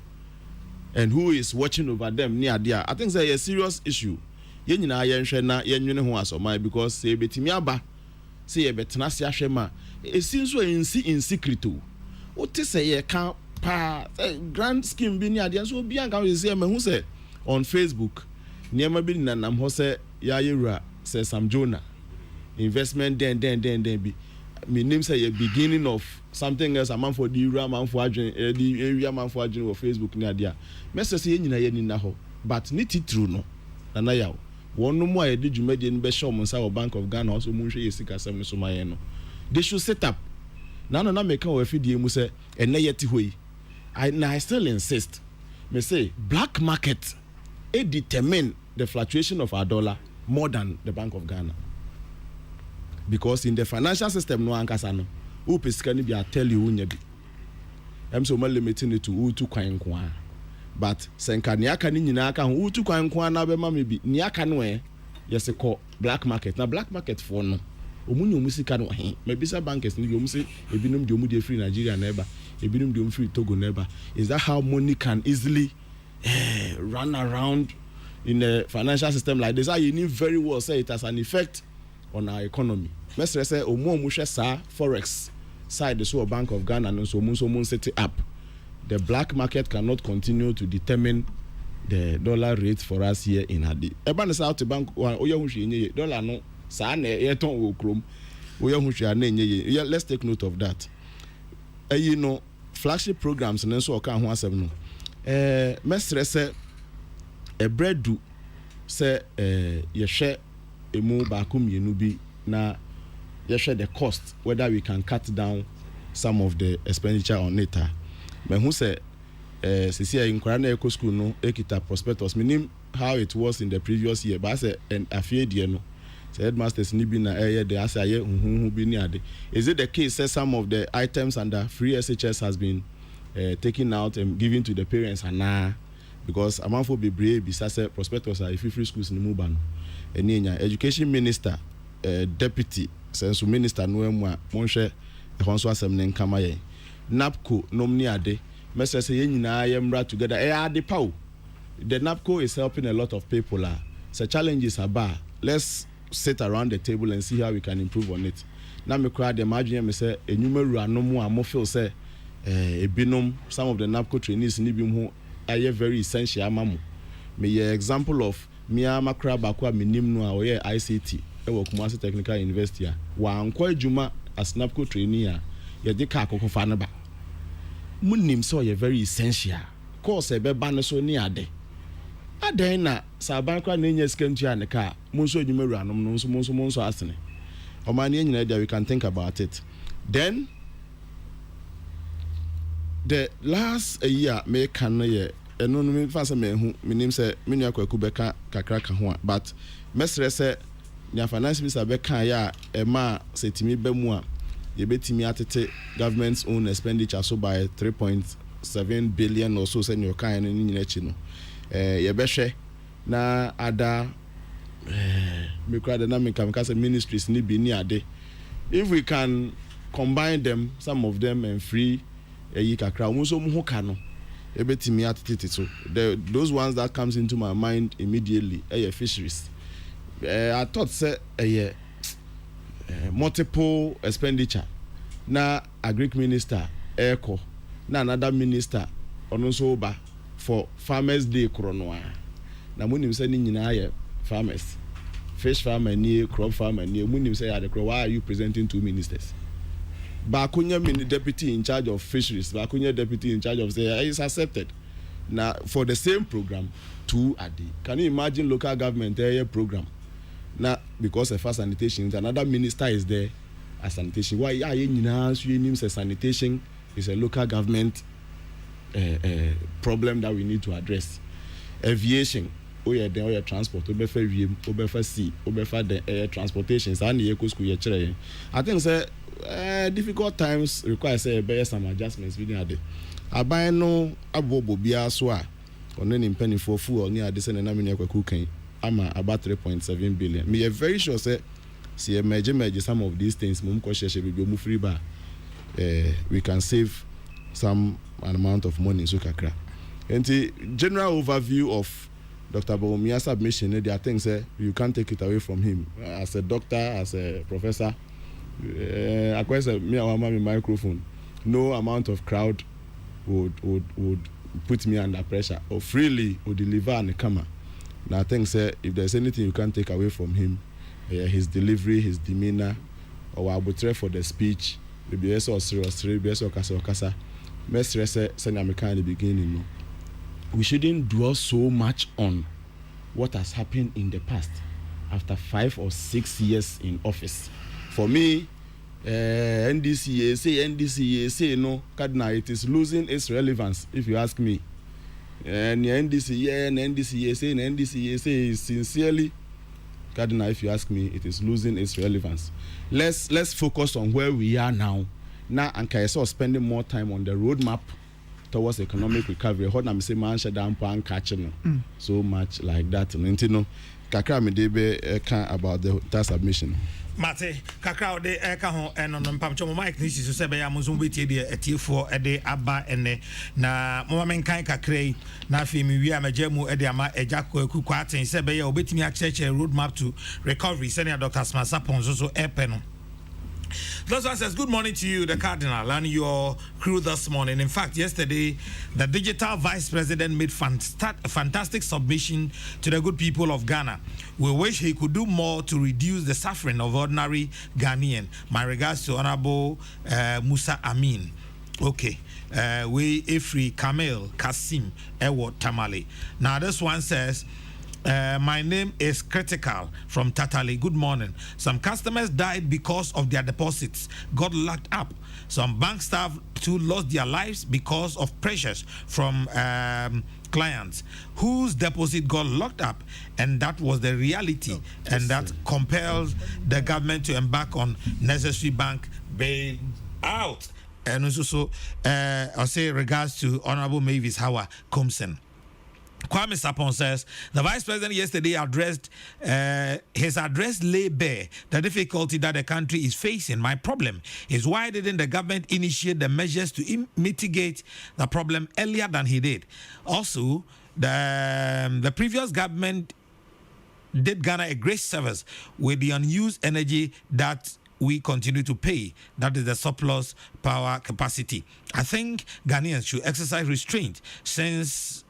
and who is watching over them near there. I think say a serious issue. Ye nyina yenhwe na yenwene ho asomai because say betimi aba say ye betena se ahwe ma it seems so in secret o. What say ye can pa grand scheme bi near there so bi an can say me hu say on Facebook niema bi nanam ho say ya yewura say Sam Jonah investment then be me name say a beginning of something else a man for the area man for the area man for agent or Facebook near there message say nyina ye ni na ho but ni titru no na ya one no more e di dwumade ni be show mo nsa Bank of Ghana also mo hwe yesika asem so maye no they should set up na make we fidie mu say ene yeti hoyi I still insist me say black market it determine the fluctuation of our dollar more than the Bank of Ghana. Because in the financial system no ankasa no who pesika ni bi tell you unya bi em so ma limiting it to who to kwan kwa but senka ni aka ni nyina aka who to kwan kwa na be ma me bi ni aka no yes call black market na black market for no omunye omusika no he mebisa bankers ni bi omusi ebinum de omu de free Nigeria na eba ebinum de omu free Togo na eba. Is that how money can easily run around in a financial system like this? You need very well say it has an effect on our economy. Mestre say omo hwe sa Forex side so Bank of Ghana and so mun set it up. The black market cannot continue to determine the dollar rate for us here in Adi. Eba na South Bank oya hu hwe nye dollar no sa na ye ton wo krom oya hu hwe na nye. Let's take note of that. You know flagship programs and so ka ho asem no. Mestre say a bread do say ye share emu bakum yenu bi na ye share the cost whether we can cut down some of the expenditure on it. Me who say sisi inkwara na eco school no ekita prospectus meaning how it was in the previous year but say and afie die no say headmasters ni bi na de asa ye hu bi ni ade. Is it the case say some of the items under free SHS has been taken out and given to the parents and now because amanfo bebre bi say prospectus are free schools ni muba no enya education minister deputy sense minister no emu a monhwe ehonso asem ne nkama ye NAPCO nomni ade message say nyina yemra together ade paw. The NAPCO is helping a lot of people so challenges are bar. Let's sit around the table and see how we can improve on it. Now me crowd imagine me say enumeru anomu a mo feel say ebinom some of the NAPCO trainees ni bi ho aye very essential amamu. Me example of Mia makra bakwa minim no a oye ICT e wo Kumasi Technical University wa ankwa adwuma as NAPCO trainee a ye de ka akokofa ne ba munim so ye very essential course e be ba ne so ni ade adan na saban kwa na nya skantu a ne ka monso adwuma anom no monso asene o ma ne nyina dia we can think about it. Then the last a year me kan ye eno no me fa say me hu menim say me nua kwaku beka kakra ka ho but mesre say nya finance minister beka ya e ma setimi ba mu a ye betimi atete government's own expenditure so by 3.7 billion or so say your kind ni nyina chi no ye behwe na ada me kwa the na me kam say ministries ni bi ni ade if we can combine them some of them and free yi kakra mo so mo ho ka no ebetimi atete so those ones that comes into my mind immediately fisheries. I thought say multiple expenditure na agric minister eco na another minister ono so ba for farmers day kronoa na munim say ni nyina ye farmers fish farmer ni crop farmer ni munim say ya the why are you presenting two ministers? Bakunya deputy in charge of fisheries, Bakunya deputy in charge of say is accepted. Now for the same program, two a day. Can you imagine local government program? Now because of first sanitation, another minister is there as sanitation. Why are you name say sanitation is a local government problem that we need to address. aviation oye den oye transport obefa wiem obefa sea obefa den air transportation sa na ye school ye kire. I think say difficult times require say be some adjustments within ade aban no abobo bia so a ono ni mpani for fuel ni ade say na me Kokrokoo kan ama about 3.7 billion. Me very sure say see emerge some of these things mum ko share be mu free bar we can save some amount of money so kakra. And the general overview of Dr. Bawumia's submission, there are things you can't take it away from him. As a doctor, as a professor, I question me and my microphone. No amount of crowd would put me under pressure or freely would deliver on the camera. Now I think if there's anything you can't take away from him, his delivery, his demeanor, or arbitrary for the speech, maybe also serious, maybe also kasa. Let's stress in the beginning. We shouldn't dwell so much on what has happened in the past after 5 or 6 years in office. For me, NDCA say no, Cardinal, it is losing its relevance, if you ask me. And NDCA say sincerely, Cardinal, if you ask me, it is losing its relevance. Let's focus on where we are now. Now, and KSO spending more time on the roadmap towards economic recovery. What I'm saying, man, shut catching so much like that. And you know, kakra me debe about that submission. Mate, kakra de ho eno no mpamcho Mike ni so se be ya muzum betie de etiefo ede aba ene na mo men kan kakra na afi mi wi amajamu ede ama ejako akuku aten se be ya obetimi acheche roadmap to recovery. Senior Dr. Smasapon so epe no. Those one says, good morning to you, the Cardinal, and your crew this morning. In fact, yesterday, the digital vice president made fantastic submission to the good people of Ghana. We wish he could do more to reduce the suffering of ordinary Ghanaian. My regards to Honorable Musa Amin. Okay. We Ifri Kamel Kasim Ewo Tamale. Now, this one says, my name is Critical from Tatale. Good morning. Some customers died because of their deposits got locked up. Some bank staff too lost their lives because of pressures from clients whose deposit got locked up, and that was the reality, and that compels the government to embark on necessary bank bail out. And also, I'll say regards to Honorable Mavis Howard Compson. Kwame Sapon says the vice president yesterday addressed his address lay bare the difficulty that the country is facing. My problem is, why didn't the government initiate the measures to mitigate the problem earlier than he did? Also, the previous government did Ghana a great service with the unused energy that we continue to pay. That is the surplus power capacity. I think Ghanaians should exercise restraint, since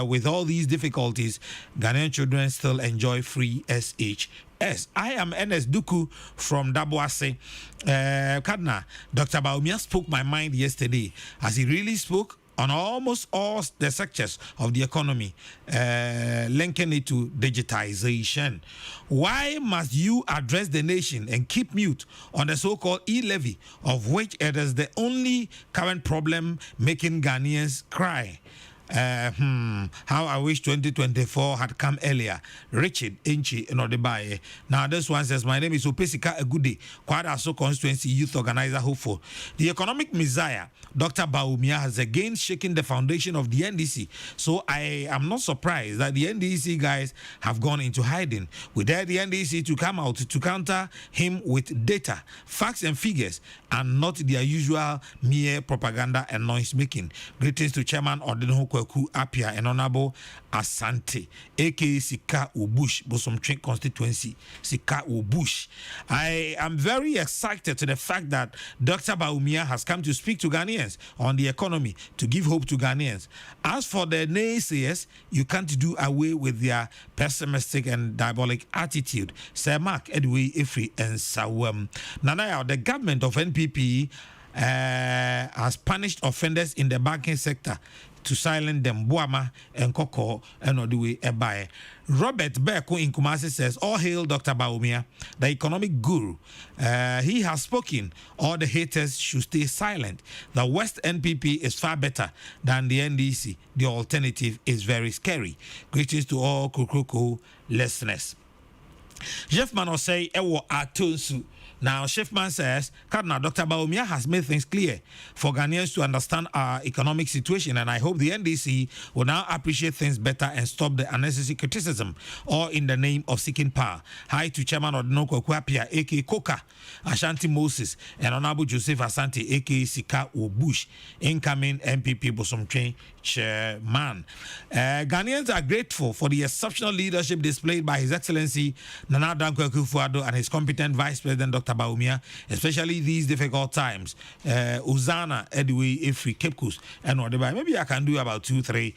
with all these difficulties, Ghanaian children still enjoy free SHS. I am Ernest Duku from Daboase. Kadna, Dr. Bawumia spoke my mind yesterday, as he really spoke on almost all the sectors of the economy, linking it to digitization. Why must you address the nation and keep mute on the so-called e-levy, of which it is the only current problem making Ghanaians cry? How I wish 2024 had come earlier. Richard Enchi Nodibaye. Now this one says, my name is Opesika Agudi, Kwadaso constituency youth organizer hopeful. The economic messiah, Dr. Bawumia, has again shaken the foundation of the NDC. So I am not surprised that the NDC guys have gone into hiding. We dare the NDC to come out to counter him with data, facts and figures, and not their usual mere propaganda and noise making. Greetings to Chairman Ordino Kokrokoo Apia and Honorable Asante, aka Sika Ubush, Bosomtrin constituency, Sika Ubush. I am very excited to the fact that Dr. Bawumia has come to speak to Ghanaians on the economy, to give hope to Ghanaians. As for the naysayers, you can't do away with their pessimistic and diabolic attitude. Sir Mark Edway Ifri and Sawam. Nanaya, the government of NPP has punished offenders in the banking sector to silence them. Boama and Koko and Odiwe Ebae. Robert Beko in Kumasi says, all hail Dr. Baumia, the economic guru. He has spoken. All the haters should stay silent. The West NPP is far better than the NDC. The alternative is very scary. Greetings to all Kokrokoo listeners. Jeffman will say, Ewo Atonsu. Now, Schiffman says, Cardinal Dr. Baumia has made things clear for Ghanaians to understand our economic situation, and I hope the NDC will now appreciate things better and stop the unnecessary criticism, all in the name of seeking power. Hi to Chairman Odinoko Kwapia, a.k.a. Koka, Ashanti Moses, and Honorable Joseph Asante, a.k.a. Sika Obush, incoming MPP Bosomtwe Chairman. Ghanaians are grateful for the exceptional leadership displayed by His Excellency Nana Dankwa Akufo-Addo and his competent Vice President Dr. Baumia, especially these difficult times. Uzana, Edway, Ifri, Cape Coast, and whatever. Maybe I can do about 2-3.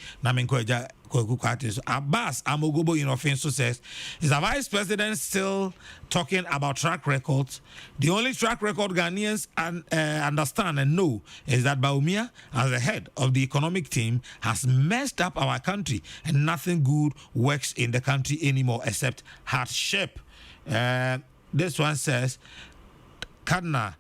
Abbas Amogobo in offense says, is the Vice President still talking about track records? The only track record Ghanaians understand and know is that Baumia, as the head of the economic team, has messed up our country, and nothing good works in the country anymore except hardship. This one says, Kadna,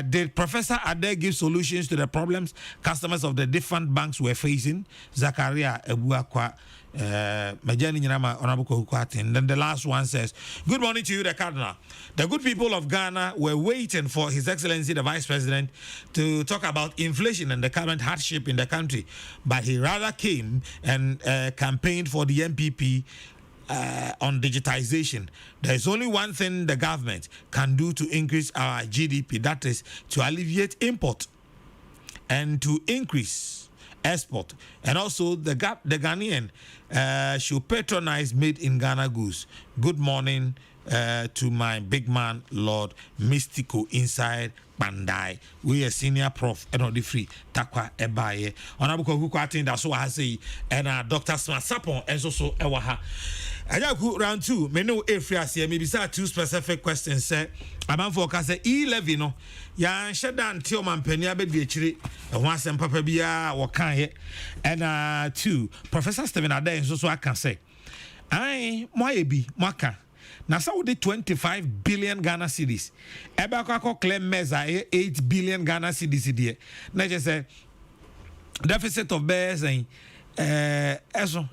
did Professor Ade give solutions to the problems customers of the different banks were facing? Zakaria Ebuakwa, Majani Nyama, Honorable Kohukwati. Then the last one says, good morning to you, the Cardinal. The good people of Ghana were waiting for His Excellency, the Vice President, to talk about inflation and the current hardship in the country. But he rather came and campaigned for the MPP on digitization. There is only one thing the government can do to increase our GDP, that is to alleviate import and to increase export. And also the Ghanaian should patronize made in Ghana goods. Good morning to my big man, Lord Mystico, inside Bandai. We are senior prof and on the free Takwa Ebaye. Honorable Kohukwati, that's what I say. And Dr. Smasapon, and so Ewaha. I have round 2. Me know if you see maybe say 2 specific questions. Say, I'm for say E11 no. Ya sheda until man penia be di chiri. And once and papa bia wakan he. And 2, Professor Stephen Ade so I can say. I moye bi mwaka. Na sa wo de 25 billion Ghana cedis. Eba kwa claim meza 8 billion Ghana cedis die. Na je say deficit of bears eso.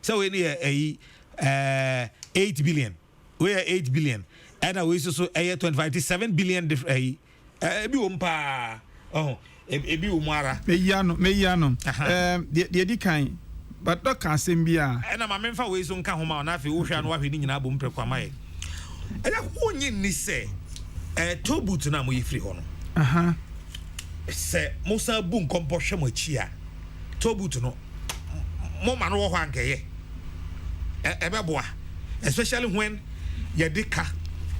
So we need 8 billion. We are 8 billion. And we so 27 billion ebi umpa. Oh, ebi umara. Meyano. The dikan. But that can send me a. And I'm a member ways on Kahoma, and I feel ocean what we need in Abum Prequamai. And I won't you say, two boots and I'm with free honor. Say, Mosa boom composition with chia. Two boots no. Moman or Hanke. Ebeboa. Especially when Yadika.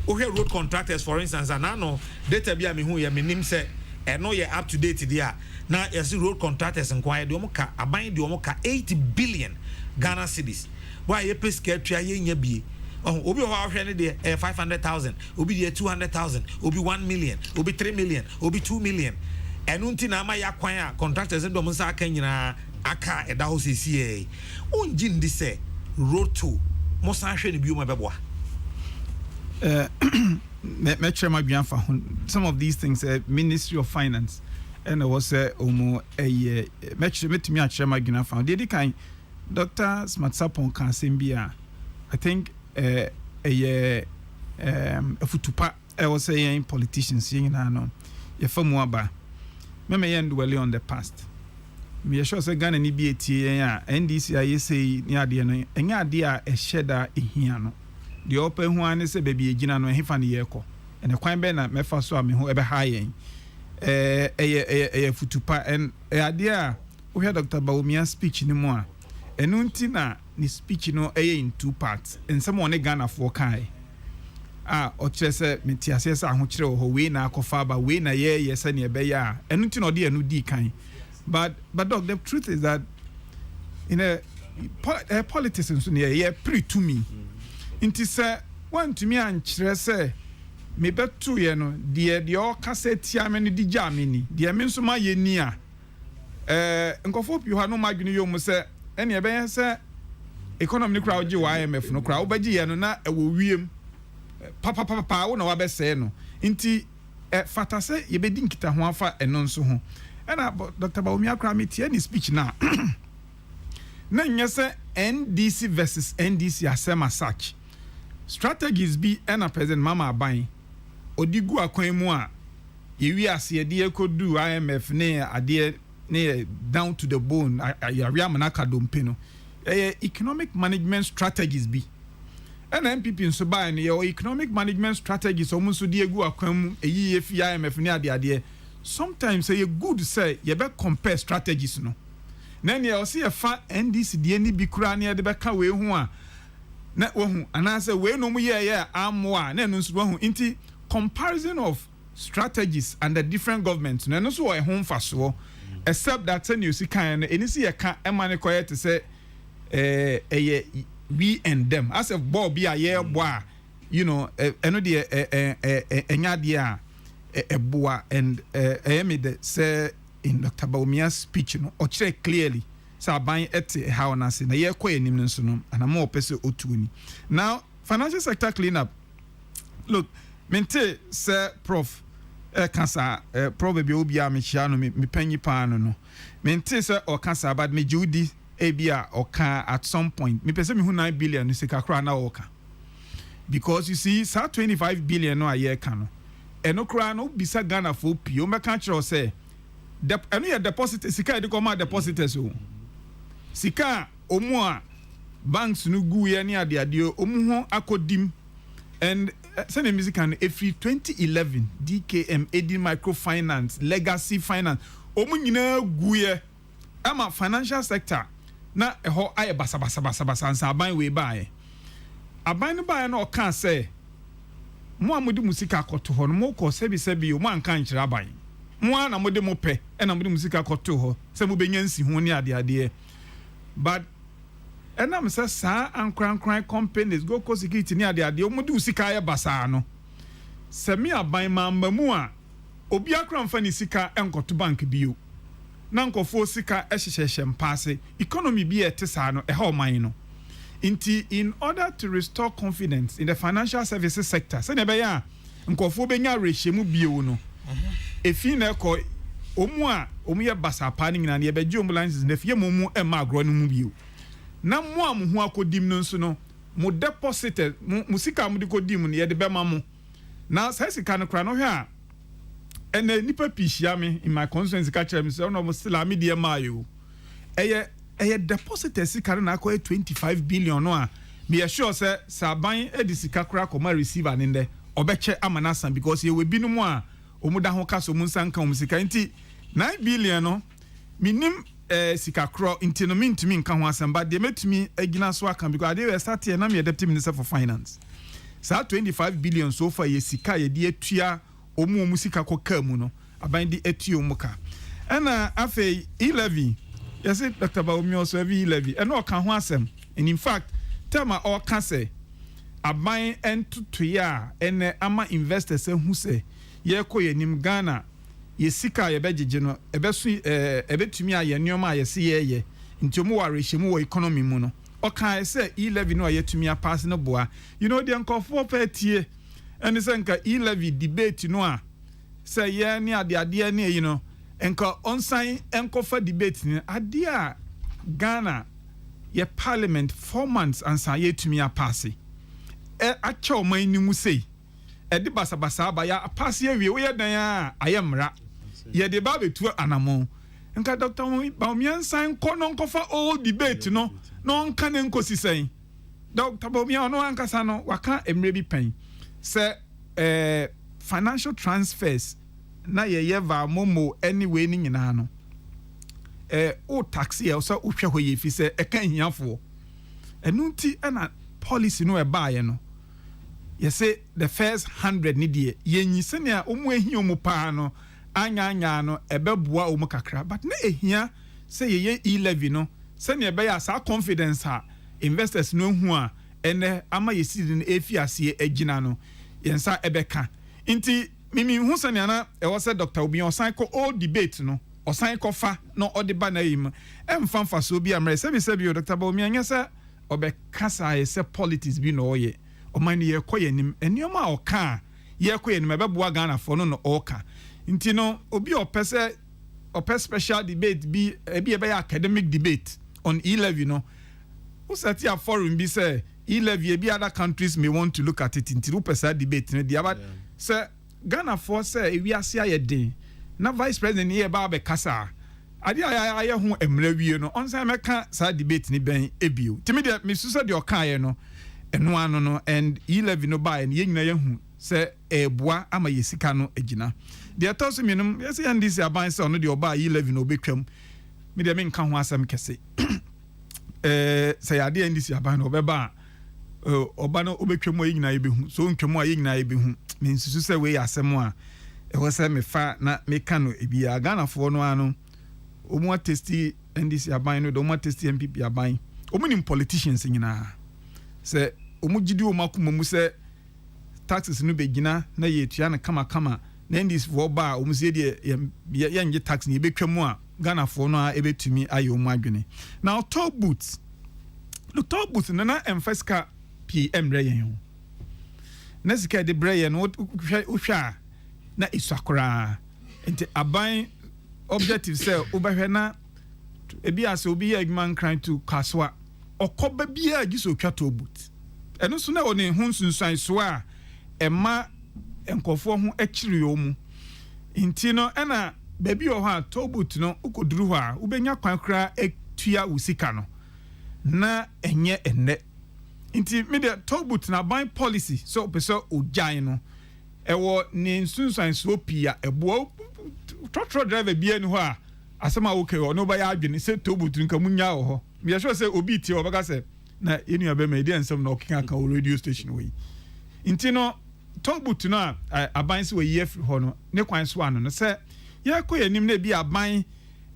Okay, road contractors, for instance, and I know data be a me who ya minim say, and know you're up to date there. Now, you see road contractors inquire the Omoka, a bind the Omoka 80 billion Ghana cedis. Why you pay scared try ye be? Oh, Obi how 500,000, Obi 200,000, Obi 1 million, Obi 3 million, Obi 2 million. And until my acquire contractors and Domosa Kenya Aka at the house is here. On Jin this say road to Mosanche and Buma Beboa. Some of these things, Ministry of Finance, and I was almost a year. Met me at Shema found. Did kind Dr. Smatsapon can send I think a futupa. I was saying politicians saying, I know. You're from Waba. Me end well on the past. Me sure say Ghana ni BAT NDC I say near the end. And ya dear a shedder in here. The open one is a baby a gina no hifan yeko. And a quine banner me first saw me who ever high a futupa and idea we had Dr. Baumia speech no more. And untina ni speech no in 2 parts. And someone a Ghana for kai. Or chese metiases a huchro ho we na kofaba we na ye yes and ye beya. And untino dear no di kind. But Doc, the truth is that in a politicians near ye pre to me. Inti say one to me and say me betu ye no de o kase tia me no di ja me ni de me nso ma ye ni a nkofo pi ha no madwene yo mu se ene be yen se economy ni kra oji wa IMF no kra obaji ye no na ewo wiem pa wo na wa be se no nti fata se ye be di nkita ho afa eno nso ho ena Dr. Baomi akra me tie ni speech na na nyese NDC versus NDC asema such strategies be ena president mama aban odigu akwan mu a yewi ase de ekodu IMF ne ade ne down to the bone ya manaka dompe no economic management strategies be ena MPP nso ba ne economic management strategies omunso de egu akwan mu eyi efi IMF ne ade sometimes say good say you be compare strategies no na ne o se fa NDC de ni bi kura ne de be ka we hu a na wo hu anase we no mu ye amo a na no nso wo hu inti comparison of strategies and the different governments no so wo ho mfaso except that say you see kan any see ye ka emane koye to say we and them as if bob be a ye boa you know eno de enya de a eboa and me de say in Dr. Baomia's speech no o chere clearly say aban ete how na say na ye koye nim no so no and am opese otuni now financial sector cleanup look mente say prof kansa probably obi a me chia no me panyi pa no mente say o kansa but me judi ebia oka at some point me pese me hu 9 billion no sika kra na oka because you see sa 25 billion no aye ka no eno kra no bisa Ghana for pio me kan kire say eno ye deposit sika de come depositors o sika omu a banks no gu ye ne ade omu ho akodim and send the music and every 2011 DKM Edin Microfinance Legacy Finance omu nyina guye ama financial sector na eho aye basa ansa aban we bae aban no bae na o kan say mo amudi musika akoto ho no mo ko sebi mo anka nkyira aban mo na mode mo pe na mode musika akoto ho se mo benya nsi ho ne ade but and I'm say sa ankran companies go co security ni ade omudu sika ya basa no se me aban mammamu a obi akran fa ni sika enkoto bank bio na nkofo sika ehyehyehye mpase economy bi etesa no eha oman no inti in order to restore confidence in the financial services sector se ne be ya nkofo benya rehye bio no efi na ko omu ye basa pa ni nyina ne be gye ombulances na fie momu ema agro no mu bio na mo am ho akodim no nso no mo deposited mo sika mo de kodim no ye de bema mo na sai sika no kra no hwe a ene nipa pihia me in my constituency ka kire me say no mo still am de ma yo eye deposited sika na akoy 25 billion no a me sure say saban e di sika kra ko ma receiver ne nde obeche amana san because ye we bi no mo a omuda ho ka so mo nsan ka mo sika nti 9 billion no minim sika kro intino mintumi nka ho asamba de metumi agina so aka because they were start here na me deputy minister for finance sa 25 billion so far ye sika ye de atua omu sika koka mu no aban de atua mu ka ana afei 11 yes Dr. Baomi also every 11 and no ka ho asem and in fact tell my all can say aban entutu ya ene ama investors hu say ye koye nim Ghana ye sika ye bejeje no ebesu ebetumi aye nneoma aye se ye ntomu ware hyemu wo economy mu no o kan say E11 no ayetumi apass no boa you know the nkofo patie ene se nka E11 debate no a say ye ne ade ne you know enka onsan enkofa debate ni ade a Ghana ye parliament 4 months ansa yetumi apass acha o man ni mu sei edi basa ba ya pass ye wie wo ye dan a ayemra ye de ba betu anamon nka Dr. Baomi ansan kono nkofa all debate no nka ne nkosi sen Dr. Baomi ono ankasa no waka emre bi pen se financial transfers na ye va momo anyway ni nyina no o taxi e so uhwe ho ye fi se e kan hiafo enunti na policy no e baaye no you say the first 100 ni de yenyi se ne omu ehia omu pa no anya no ebeboa omu kakra but na ehia se ye E11 no se ne be ya sa confidence ha investors no hu a ene ama yesidi no efi ase agina no yensa ebeka Inti mimi hu sane na e wo se Dr. Obi osan ko all debate no osan ko fa no ode ba na yim emfa so bi amre se bi Dr. Obi anya se obe kasa e se politics bi no oye o man ye koyenim enioma oka ye koyenim e beboa Ghana for no oka inti no obi opese special debate bi e be academic debate on E-levy no who set a forum bi say E-levy bi other countries may want to look at it inti opese debate no dia but say Ghana for say we ase ayede na vice president here ba be kasa ade aye hu emra wie no on say meka sa debate ni ben ebio timi de me suso de okaye no eno ano no and E-levy no ba en ye nyina ye hu say eboa ama yesika no agina de toso minum yes and this aban say no de oba E-levy no betwam me de me nka ho asem kese say ade and this aban no beba oba no obetwam ayi nyina ye behu so ntwam ayi nyina ye behu me nsusu say we asem a e wo say me fa na me ka no ebi a Ghana fo no ano omo testi NDC aban no do omo testi MPP aban omo nim politicians nyina say omo gidi omo akoma mu say taxes no begina na ye tua na kama na NDC fo ba omo say de ye nge tax ni betwam a Ghana fo no a ebetumi aye omo adwene now toll booths na emfeska PM reyen na sika de breyen wo hwa na isakora enti aban objective say obehwe na ebi ase obi ye man crying to kaswa okoba bia giso twato boot eno so na oni hu sunsuan so a ema enkofo ho akiri omu enti no ena baby o ha to boot no ukoduru ho a ubenya kwan kra etua usika no na enye enne inti media talk boot na buy policy so person ojan no ewo ni sunsan so pia ebo trotro driver bia ni ho a asema okay o no ba ya adwene se talk boot nka munya wo ho me sure say obi tie obaka se na enu aba me dey nsem na okika ka radio station we inti no talk boot no aban se we ye free ho no ne kwan so ano no se ye koyanim na bi aban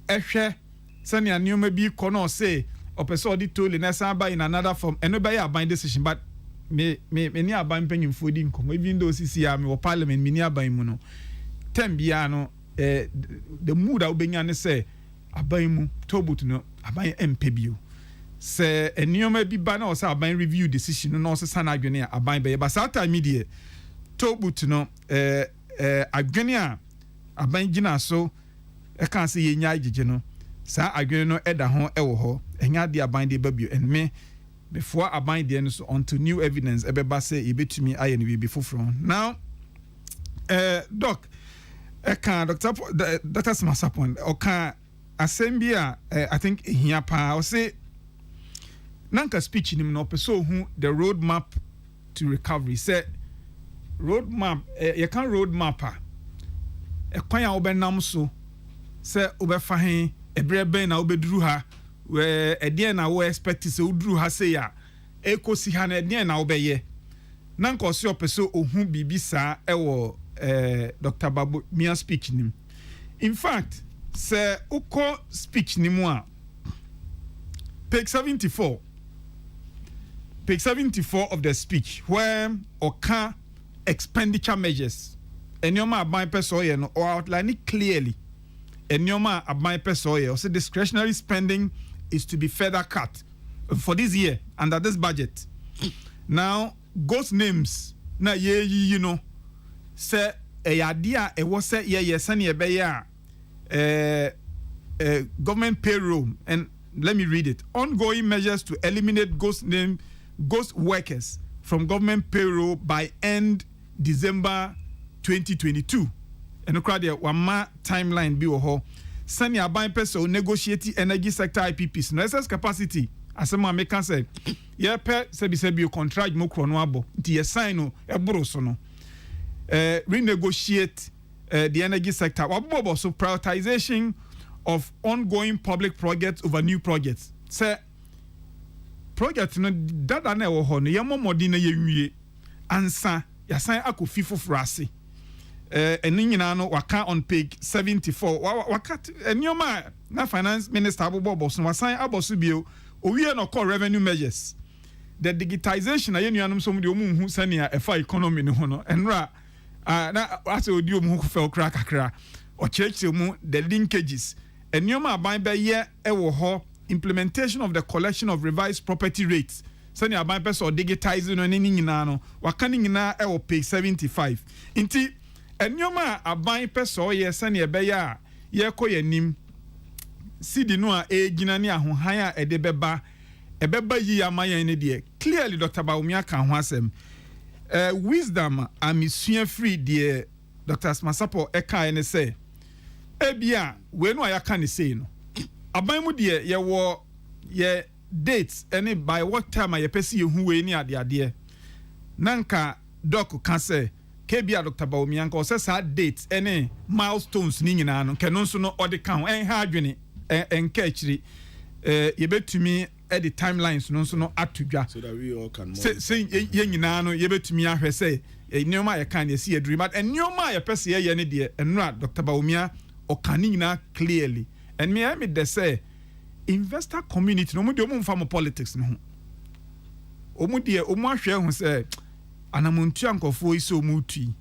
ehwe se ne aneoma bi ko no se opese odi tole na san in another form eno be ya ban decision but me ni aban panyimfo di nkom even though sisi ya me wo parliament me ni aban mu no tembia no the mood a obenya ne say aban mu tobut no aban empebio se enioma bi ba na o say aban review decision no so san adwene a aban be ba sa time media tobut no adwene a aban gina so e kan say yenya agege no sa adwene no eda ho ewo ho enya de aban de babio and me before aban de no so onto new evidence ebeba say ebetumi aye no be foforo now doc Dr. Smasapon oka assembly I think here pa o say nanka speech nim no person who the roadmap to recovery say roadmap you can roadmap kwan a obenam so say obefa hen ebrebe na obeduru ha we edien na we expect say uduru ha say ya ekosi ha na edien na obeye nanka osi opeso ohun bibi sa ewo Dr. Babu Mia speech nim in fact say uko speech nim a page 74 of the speech where oka expenditure measures enyoma aban peso ye no or outline it clearly enyoma aban peso ye or say discretionary spending is to be further cut for this year under this budget. Now ghost names na ye you know say idea e was say ye sani ebe ya government payroll, and let me read it. Ongoing measures to eliminate ghost workers from government payroll by end December 2022. And crowd one more timeline be ho. Sani aban person negotiate energy sector IPPs no excess capacity. Asema American say ye pe sebi contract mo krono abo. Nti ye sign no e boro so no. Renegotiate the energy sector. Wabobo so prioritization of ongoing public projects over new projects. Say project no dada na wo ho no ye momodi na ye nwie ansa ya san akofi foforo eni nyina no waka on page 74 waka enioma na finance minister abobo so wasan aboso bio owie no call revenue measures the digitization ayenuanom so de omunhu sania efa economy no ho no enra na ase odi omu ku fe okra kakra o church mu the linkages enioma aban be ye ewo ho implementation of the collection of revised property rates sani aban person digitize no ni nyina no waka ni nyina ewo page 75 nti enioma aban person ye sani ebe ya ye koyanim sidi no a egina ne ahohan a ede beba ebeba yi amayan ne de clearly Dr. Bawumia kan ho asem wisdom amisua free de Dr. Smasapo eka ene say ebia we no ayaka ne say no aban mu de ye wo ye dates any by what time ye pesi ye hu we ni ade nanka doc kan say kebia Dr. Bawumia nka o say sa dates any milestones ni nyina no ke no so no ode kan ho en ha adwene enka akiri ye betumi the timelines no atudwa so that we all can say ye nyina no ye betumi ahwe say nyoma ye kan ye see a dream but nyoma ye pese ye ne de enura Dr. Bawumia o kan nyina clearly and me dey say investor community no mo de mo mfa mo politics no ho o mo de o mo ahwe ho say anamuntu ankofo isi o mu tui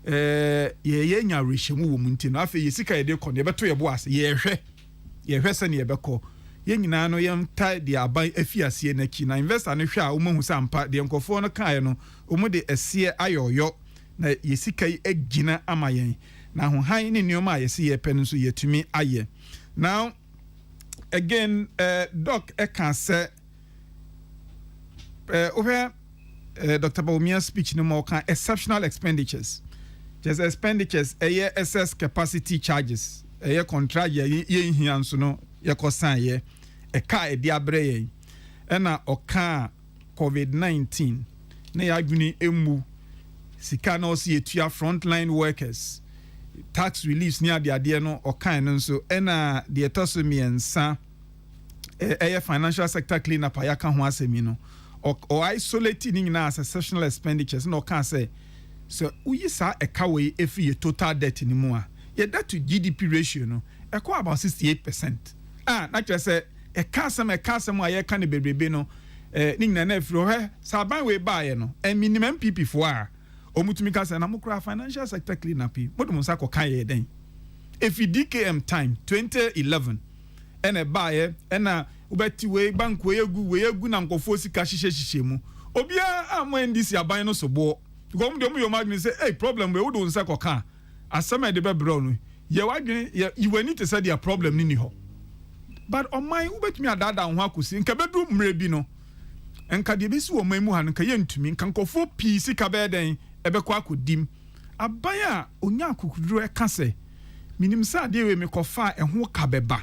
ye nya rehemu wo mu nti no afa ye sika ye de kɔ ne beto ye bo ase ye hwɛ se ne ye bɛkɔ ye nyina no yem tie de aban afiase na ki na investor no hwɛ a omo hu sampa de nkofo no kae no omo de asie ayoyo na ye sika yi agina ama yen na ho han ne nneoma a ye se ye pɛ no so yetumi aye now again doc e kan se Dr. Bawumia's speech no more can exceptional expenditures just expenditures excess capacity charges contract ye hian so no ye kosan ye ka e dia bre ye na oka COVID-19 na ya adwuni emu sika na osi etua frontline workers tax reliefs ni ade no oka no so na de etosomiensa financial sector clean up ya ka ho asemi no or isolating in as exceptional expenditures no can say so we sa eka we efi ye total debt ni mu a ye debt to GDP ratio no e ko about 68%. Na just say e ka sem a ye ka ne bebrebe no ni nyina na afiro he sa ban we ba ye no minimum PP for a omutumi ka say na mukra financial sector clean up modum sa ko kan ye den if DKM time 2011 ene ba ye na ubeti we bank we egu na nkofo sika hihye mu obia amwe ndisi aban no sobo go mu de mu yo magni say hey problem we wodo nsa koka asema de bebro no ye wadwene you need to say their problem ni ho but on my ubetumi adada ho akosi nka bedu mre bi no enka de besi wo man mu ha no ka ye ntumi nka nkofo pi sika be den ebekọ akodim aban a onya akokuduro e ka say minim sa de we me kofa eho ka beba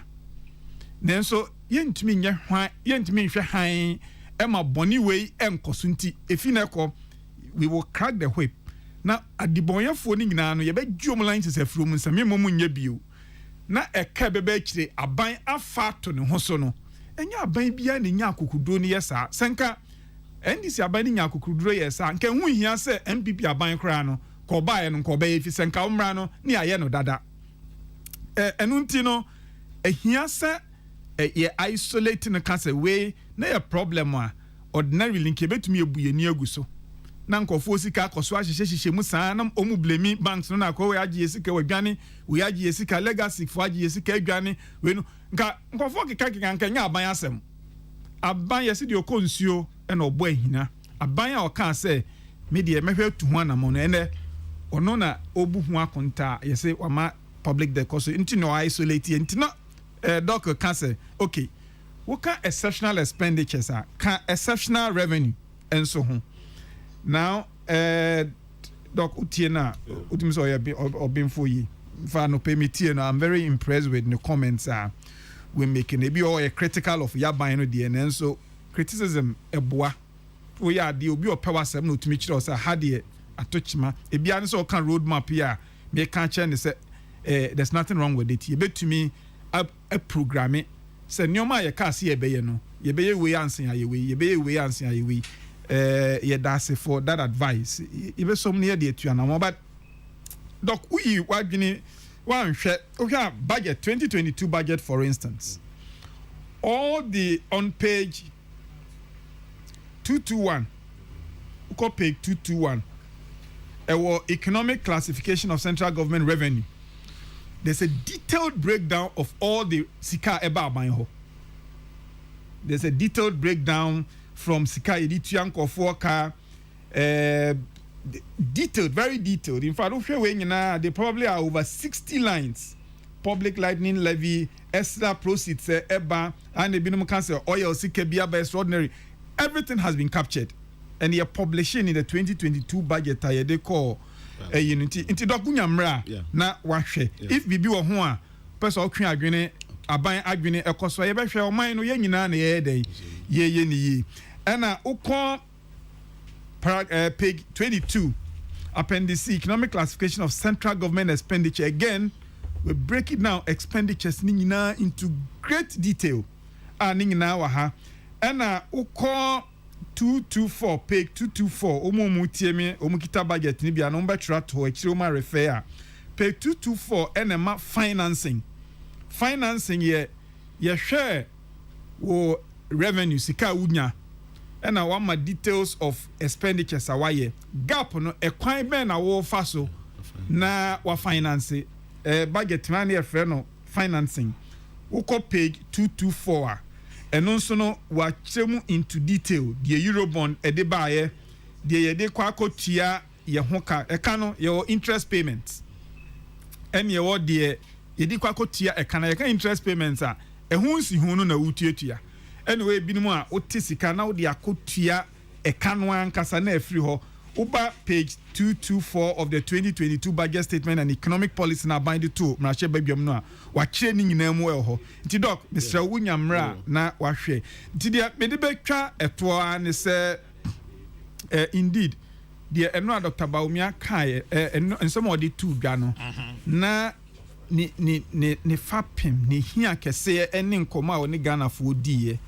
nenso yentumi nye hwan yentumi hwe han ema boni wei enkoso nti efi na ekọ we will crack the whip na adibonyafo ni nyina no ye be dwom line se from nsame momu nya bio na eka bebe akire aban afa to ne ho so no enya aban bia ne nya akokuduro ne yesa senka ndisi aban ne nya akokuduro yesa nka hu hia se MPP aban kra no ko bae no ko bae fi senka umra no ne aye no dada enu nti no ehia se ye isolating the cancer way na your problem a ordinary link betumi ebuye ni aguso na nkofo sika akoso ahyehyehye mu saa na omu blame banks no na ko we agye sika wadwane we agye sika legacy fo agye sika adwane we no nkofo keka nkanya aban asem aban yesi de okonsuo na obo ahina aban a oka se me de mehwe tu ho anamo no ene ono na obu hu akonta yesi wama public decoso nti no isolate nti no doc can say okay what can exceptional expenditures are can exceptional revenue and so on now doc utiena utim so obin for yi fa no permit you know I'm very impressed with the comments we making maybe all critical of ya ban no de and so criticism eboa we ya de obi opewa sem no utimi kire say ha de atochima e bia so kan road map here me can change say there's nothing wrong with it you bet me a programme se nyoma ye ka se ye beye no ye beye we ansen aye we ye beye we ansen aye we ye dase for that advice ye be som ne de atua na but doc we wadwene wan hwe okay budget 2022 budget for instance all the on page 221 uko page 221 economic classification of central government revenue. There's a detailed breakdown of all the sika eba aban. There's a detailed breakdown from sika edituan kofoka, detailed, very detailed. In fact, they probably are over 60 lines. Public lightning levy, extra proceeds, eba, and the minimum cancer, oil, sika biaba extraordinary. Everything has been captured. And they are publishing in the 2022 budget. They call unity. Into Dokunyamra na washe. If bibi wa hua, person okun agwene, aban agwene, ekoswa yebe hwe o man no ye nyina na ye den. Ye ni. And ukon page 22, appendix C, economic classification of central government expenditure. Again, we break it down expenditures ni nyina into great detail. Ni nyina wa ha. And ukon 224 page 224 omo tieme omo kita budget ni bia no betra to akire o ma refer page 224 enema financing ye share wo revenue sika unya ena wa ma details of expenditures awaye gap no ekwan ben na wo fa so na wa finance budget man ye frɛ no financing uko page 224 and also no wa chemu into detail the Eurobond edebaye the yede kwa kotia ye hoka eka no your interest payments and ye wo de yede kwa kotia eka na ye interest payments a ehun si hunu na wutietua anyway binimu a otisika na wo de akotua eka no ankasa na afiri ho uba page 224 of the 2022 budget statement and economic policy na bind to mrache babiam no a wa kire ni nyina mu ho nti doc Mr. Wunyamra na wa hwe nti dia me de betwa eto an se indeed dia eno Dr. Baumia kai ensem odi tu dwa no na ni fapem ni hia kese ene nkoma o ni Ghana fo die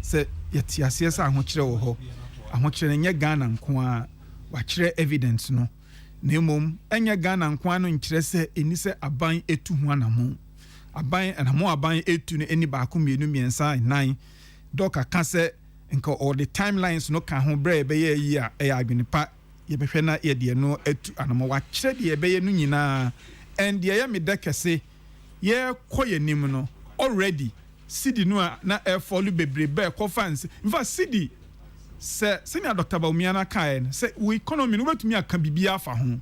se yeti asiesa ahokire wo ho ahokire nye Ghana nko a wakire evidence no nemom enya Ghana nkwa no nkire se eni se aban etu ho anamo aban etu ne eni ba ko mienu miensa nine doka ka se nka all the timelines no ka ho bre be ye yi a adwene pa ye behwe na ye de no etu anamo wakire de be ye no nyina and ye me de kese ye koye nim no already city no na e follow bebre be ko fans in fact city se senior Dr. Baumiana kae se we economy no betumi aka bibia afa ho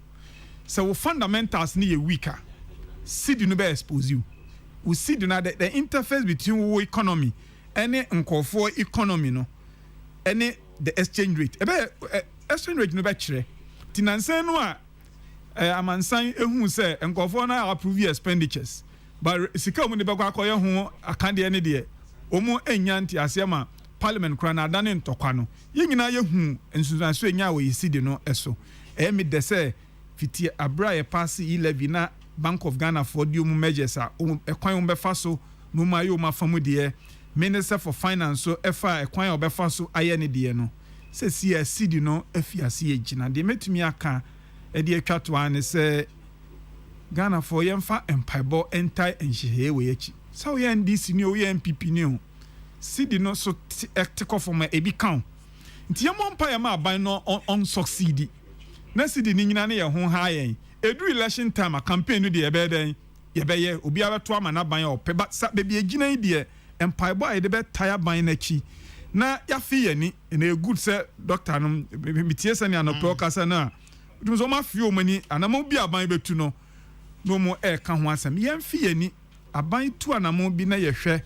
se wo fundamentals ni ye weaker city no be expose you we see the interface between wo economy any nkofo economy no any the exchange rate exchange rate no be kire tinanse no a amansan ehun se nkofo na approve expenditures but sika mu ne be kwa akoye ho akande ne de omo enyanti asema parliament kra na adane ntokwa no ye nyina ye hu ensunsanso enya we yisidi no eso me de se fiti abra ye pass 11 na Bank of Ghana for the measures a ekwan umbefa so no ma yo ma famu de Minister for Finance so efa ekwan obefa so aye ne de no se CSD no afiase egina de metumi aka e de atwa to an se Ghana for yemfa empaibo entai enhyehe we echi so ye NDC ni o ye MPP ni o CD no so etiko from ebi count nti yemo mpa yema aban no on succeed na CD ni nyina ne ye ho ha yen edu election time a campaign no de ebe den ye be ye obi abeto ama na ban ope ba bebi egina de empire boy de be tire ban na chi na ya fi ye ni na good say doctor no mitie se ne anopro kasa na dum so ma fi o mani anamo bi aban betu no no mo e ka ho asem ye fi ye ni aban tu anamo bi na ye hwe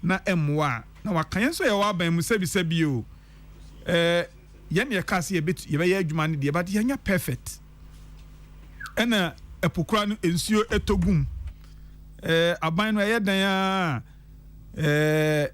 na emwa na wakan so ye wa aban mu sebi o ye ne kase ye betu ye be ye adwuma ne de but ye nya perfect ena epokura no ensuo etogum aban no ye dan a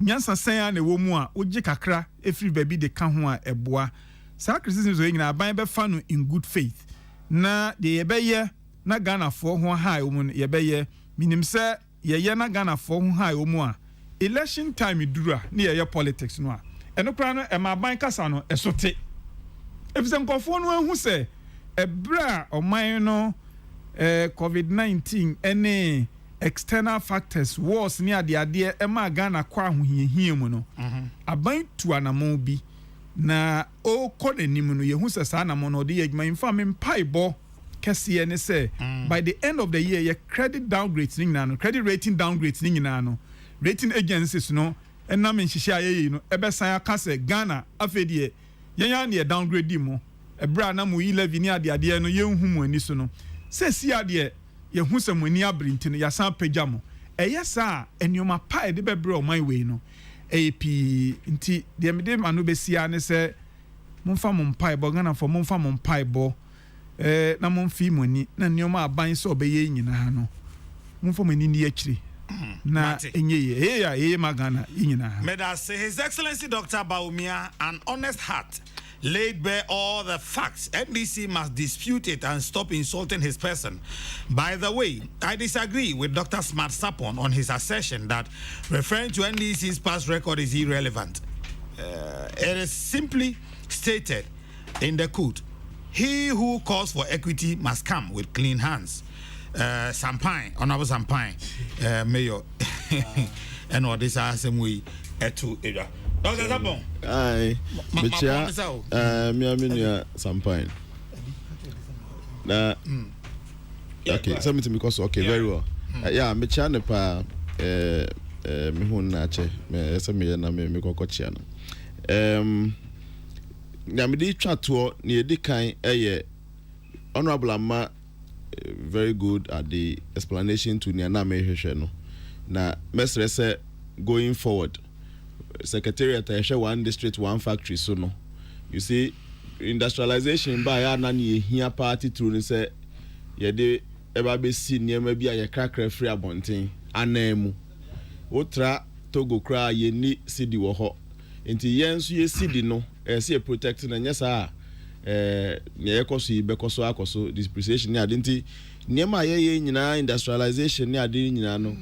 nyansa sen na wo mu a oje kakra efiri baby de ka ho a eboa sa criticism zo nyina aban be fa no in good faith na de ye be ye na Ghana fo ho ha wo mu ye be ye minim se ye na Ghana fo ho ha wo mu a election time dura na ye politics no a eno kra no e ma aban kasa no esote efise nkofo no ahu se ebra oman no COVID-19 any external factors wars ni ade ema Ghana kwa ahohiehie mu no aban tu anamo bi na o kɔ n'anim no yehu sɛ saa na mo no de yɛdwuma mfa me mpaebɔ kɛseɛ ne sɛ by the end of the year your credit downgrades ni nyinaa no credit rating downgrades ni nyinaa no rating agencies no ɛnam nhyehyɛ ayɛyɛ no ɛbɛsan aka sɛ Ghana afei deɛ yɛnya ne downgrade di mo ɛbra na mo 11 ni adeadeɛ no yɛnhu mo ani so no sɛ si adeɛ yɛhu sɛ mo ani abrinti no yɛsan pagya mo ɛyɛ saa enioma pa ɛde bɛbrɛ ɔman wei no AP nti deɛ mede ma no bɛsia ne sɛ momfa mo mpaebɔ Ghana for momfa mo mpaebɔ na momfi mo ni na enioma aban sɛ ɔbɛyɛ nyinaa no momfa mo ni ni akyiri na enye ye magana nyinaa Medas His Excellency Dr. Baumia, an honest heart, laid bare all the facts. NDC must dispute it and stop insulting his person. By the way, I disagree with Dr. Smart Sapon on his assertion that referring to NDC's past record is irrelevant. It is simply stated in the code, he who calls for equity must come with clean hands. Sampine, Honorable Sampine, Mayor, and what this asem we to Asia. Dr. Sapon. Aye, Michia, Miaminia Sampine. Okay, something because okay, very well. Yeah, Michia Nepa, Mihun Nache, Samia me Kokochiana. Namidi Chatua, near Dikai, Honorable Amma. Very good at the explanation to Niana Mehesheno. Now, Mestre say going forward, Secretariat I one district, one factory so no. You see, industrialization by Anani here party to say ye de eba be see near maybe a crack free abonting anemu. Otra Togo cry ye ni city wo ho. Inti yensu ye city no, see a protecting and yes near ekoso bekoso akoso depreciation ni adinti niema ye nyina industrialization ni adi nyina no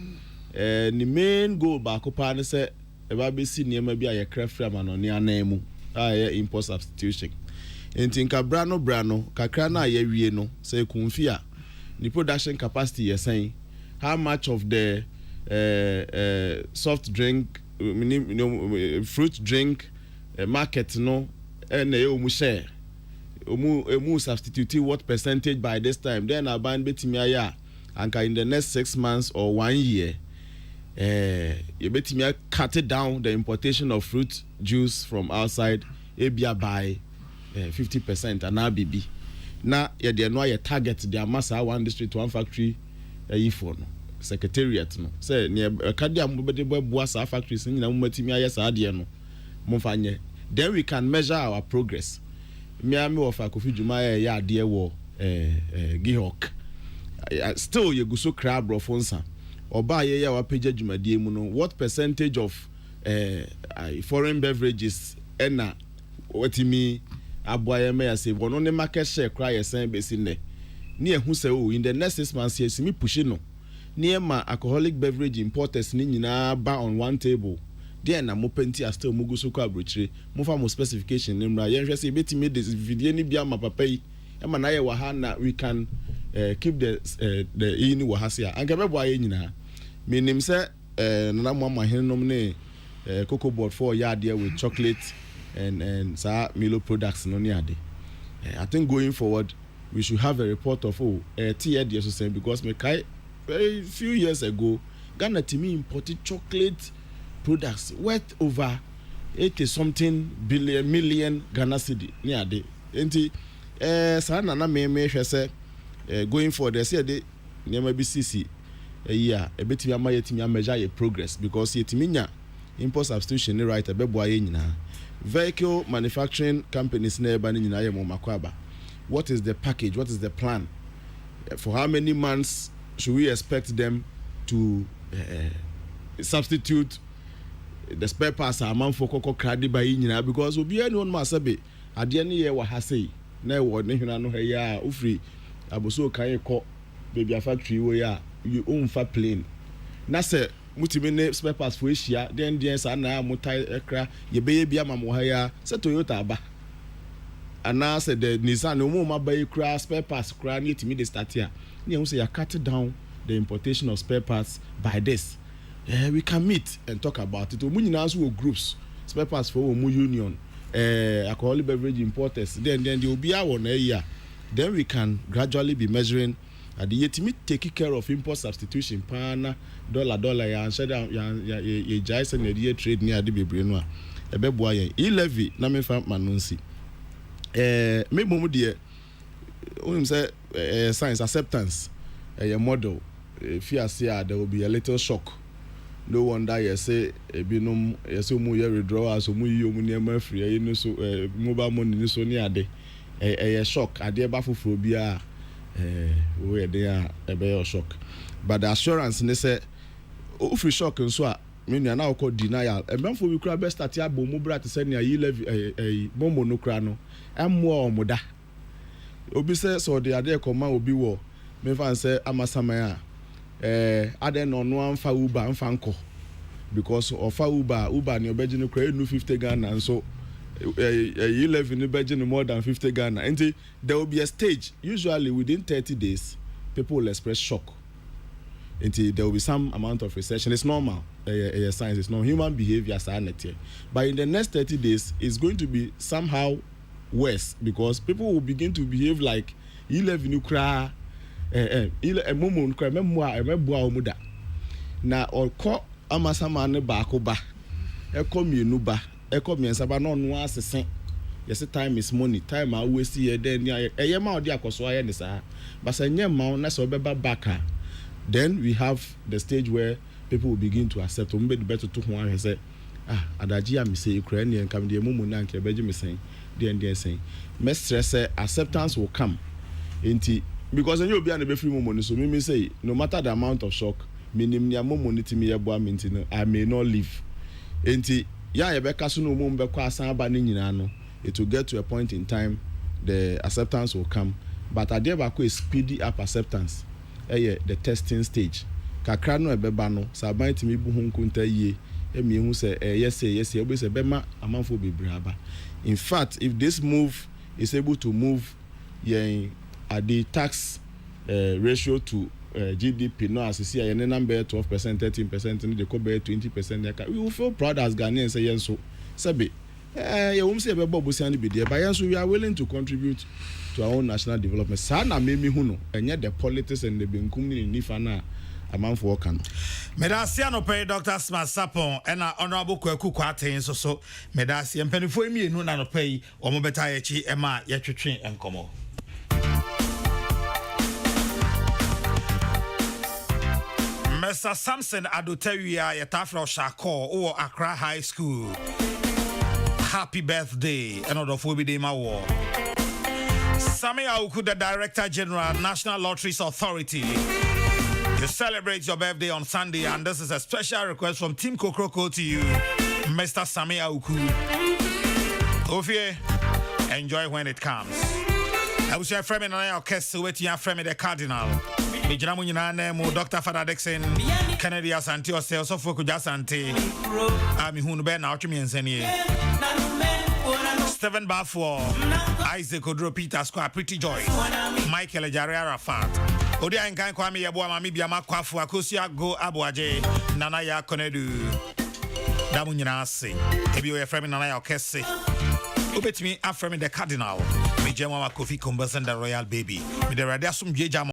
ni main goal ba ko pa ne se e ba be si niema bi aye krafra ma no ni anemu aye import substitution enti nka brano kakra na aye wie no se kunfi a ni production capacity yesen how much of the soft drink fruit drink market no na e omu share Omu substitute what percentage by this time? Then I ban betimia anka in the next 6 months or 1 year. You betimia cut it down the importation of fruit juice from outside. Ebia by 50% and ABB. Now yeah, they know your target. Their massa one district, one factory. For no secretariat no. Say near Kadia mubede buasa factories in Mumetimia yes adiano. Mufanye. Then we can measure our progress. Miami of Akofi Jumaya ya dear war Gihok. Still you go so crab rofonsa. Or buy ya wapeja Jumadie muno. What percentage of foreign beverages ena wetimi aboya me say one on the market share cry a same basin near who say oh in the next 6 months here see me pushing no. Near my alcoholic beverage importers ni nyina ba on one table. There na mo penti a still mugu so kwa brochire mo fa mo specification nimra yen hwese betimi this video ni bia ma papa yi e ma na ye wa ha na we can keep the ini wa ha sia anka bebo aye nyina menim se na mo ma henom ne cocoa board for ya there with chocolate and sa Milo products no ni ade. I think going forward we should have a report of tier there so say because me kai very few years ago Ghana to me imported chocolate products worth over 80-something million Ghana cedi near de enti sana na me hwese going forward they say de near BCC year e betimi ama yetimi measure your progress because yetimi nya import substitution right e bebo aye nyina vehicle manufacturing companies na eba nyina ye mo makwaba. What is the package, what is the plan, for how many months should we expect them to substitute the spare parts are man for Koko Kradi by Inina because we be anyone masabe at the end year wa hase na wo ne hwena no ha ya ufri aboso kan ko baby factory we ya you own fa plane na se mutimi ne spare parts for Asia den sa na mutai ekra ye be bia ma mo ha ya se Toyota aba ana se the Nissan no mo ma buy kra spare parts kra ne timi de start here ne hu se ya cut down the importation of spare parts by this. We can meet and talk about it. We also groups, spare parts for our union. alcoholic beverage importers, then there will be our year. Then we can gradually be measuring at the yetimi taking care of import substitution pana dollar ya and ya jais and the trade near the bebreno a beboy levy na me fa manunsi me bomu de say science acceptance a model fear there will be a little shock. No wonder you say binum you mu ye withdraw so mu yi omu near free you so mobile money so near de a shock ade ba foforo bia we there a be shock, but the assurance ne say if we shock nso a me nua na ko denial e memfo we kura best start abo mu bra te say ne yi levy bombo no kura no emmo omuda obi say so the ade koma obi wo me fan say amasaman a ade no no amfa uber amfa nko because of uber ne obeji no kura nu 50 Ghana and so you live in Belgium more than 50 Ghana. And there will be a stage, usually within 30 days, people will express shock. And there will be some amount of recession. It's normal. Science is not human behavior. But in the next 30 days, it's going to be somehow worse because people will begin to behave like you live in Ukraine. Now, or call Amasamane Bakoba, Eko Minuba. Eko miensa ba no no asese yes time is money time I waste here then ma odi akoso aye ni sa but say nyema na so beba back then we have the stage where people will begin to accept we be better to ho ahwe say adaji am say Ukrainian come the mumu na nke beji me say then say me stress acceptance will come enti because any obi an be free mumu so me say no matter the amount of shock minim nia mumu ni timi ye boa me enti I may not live enti ya yebeka so no mum beko asan ba ni nyina no it will get to a point in time the acceptance will come but adeba ko is speedy up acceptance the testing stage kakra no ebeba no saban timi bu hunkunta yie emi hu say yes obi say bema amanfo bebraba. In fact, if this move is able to move at the tax ratio to GDP no as you see a number 12%, 13%, and they could be 20%. We will feel proud as Ghanaians say yes so. Sabi, you won't say about Bobusiani be there, but yes, we are willing to contribute to our own national development. Sana mimi huno, and yet the politics and the Benkumni in Nifana a man for work. Medasiano pay Dr. Smart Sapon and our honorable Kokrokoo Kwate so Medasi and penny for me no no pay or mobetachi Emma Yatrin and Como. Mr. Samson Adoteria Yatafra Shako or Accra High School. Happy birthday, another Fobi my war. Sami Auku, the Director General, National Lotteries Authority. You celebrate your birthday on Sunday, and this is a special request from Team Kokrokoo to you, Mr. Sami Auku. Ofie, enjoy when it comes. I will share frame in an orchestra with you, frame the Cardinal. Dr. Father Dixon, Kennedy Asante, or sales of Fokuja Sante. I'm who Ben out to me and Senie. Stephen Bafor, Isaac Odro Peter Square, Pretty Joy, Michael Jarara Fat, Odia and Kan Kwame Yabo, Mamibia Makwafu, Akosia Go Abuaje, Nanaya Konedu, Damunyanasi, if you are from Nanaya Kesse. Ubet me, I'm from the Cardinal, Mijama Kofi Kumbas and the Royal Baby, with the Radiasum Jama.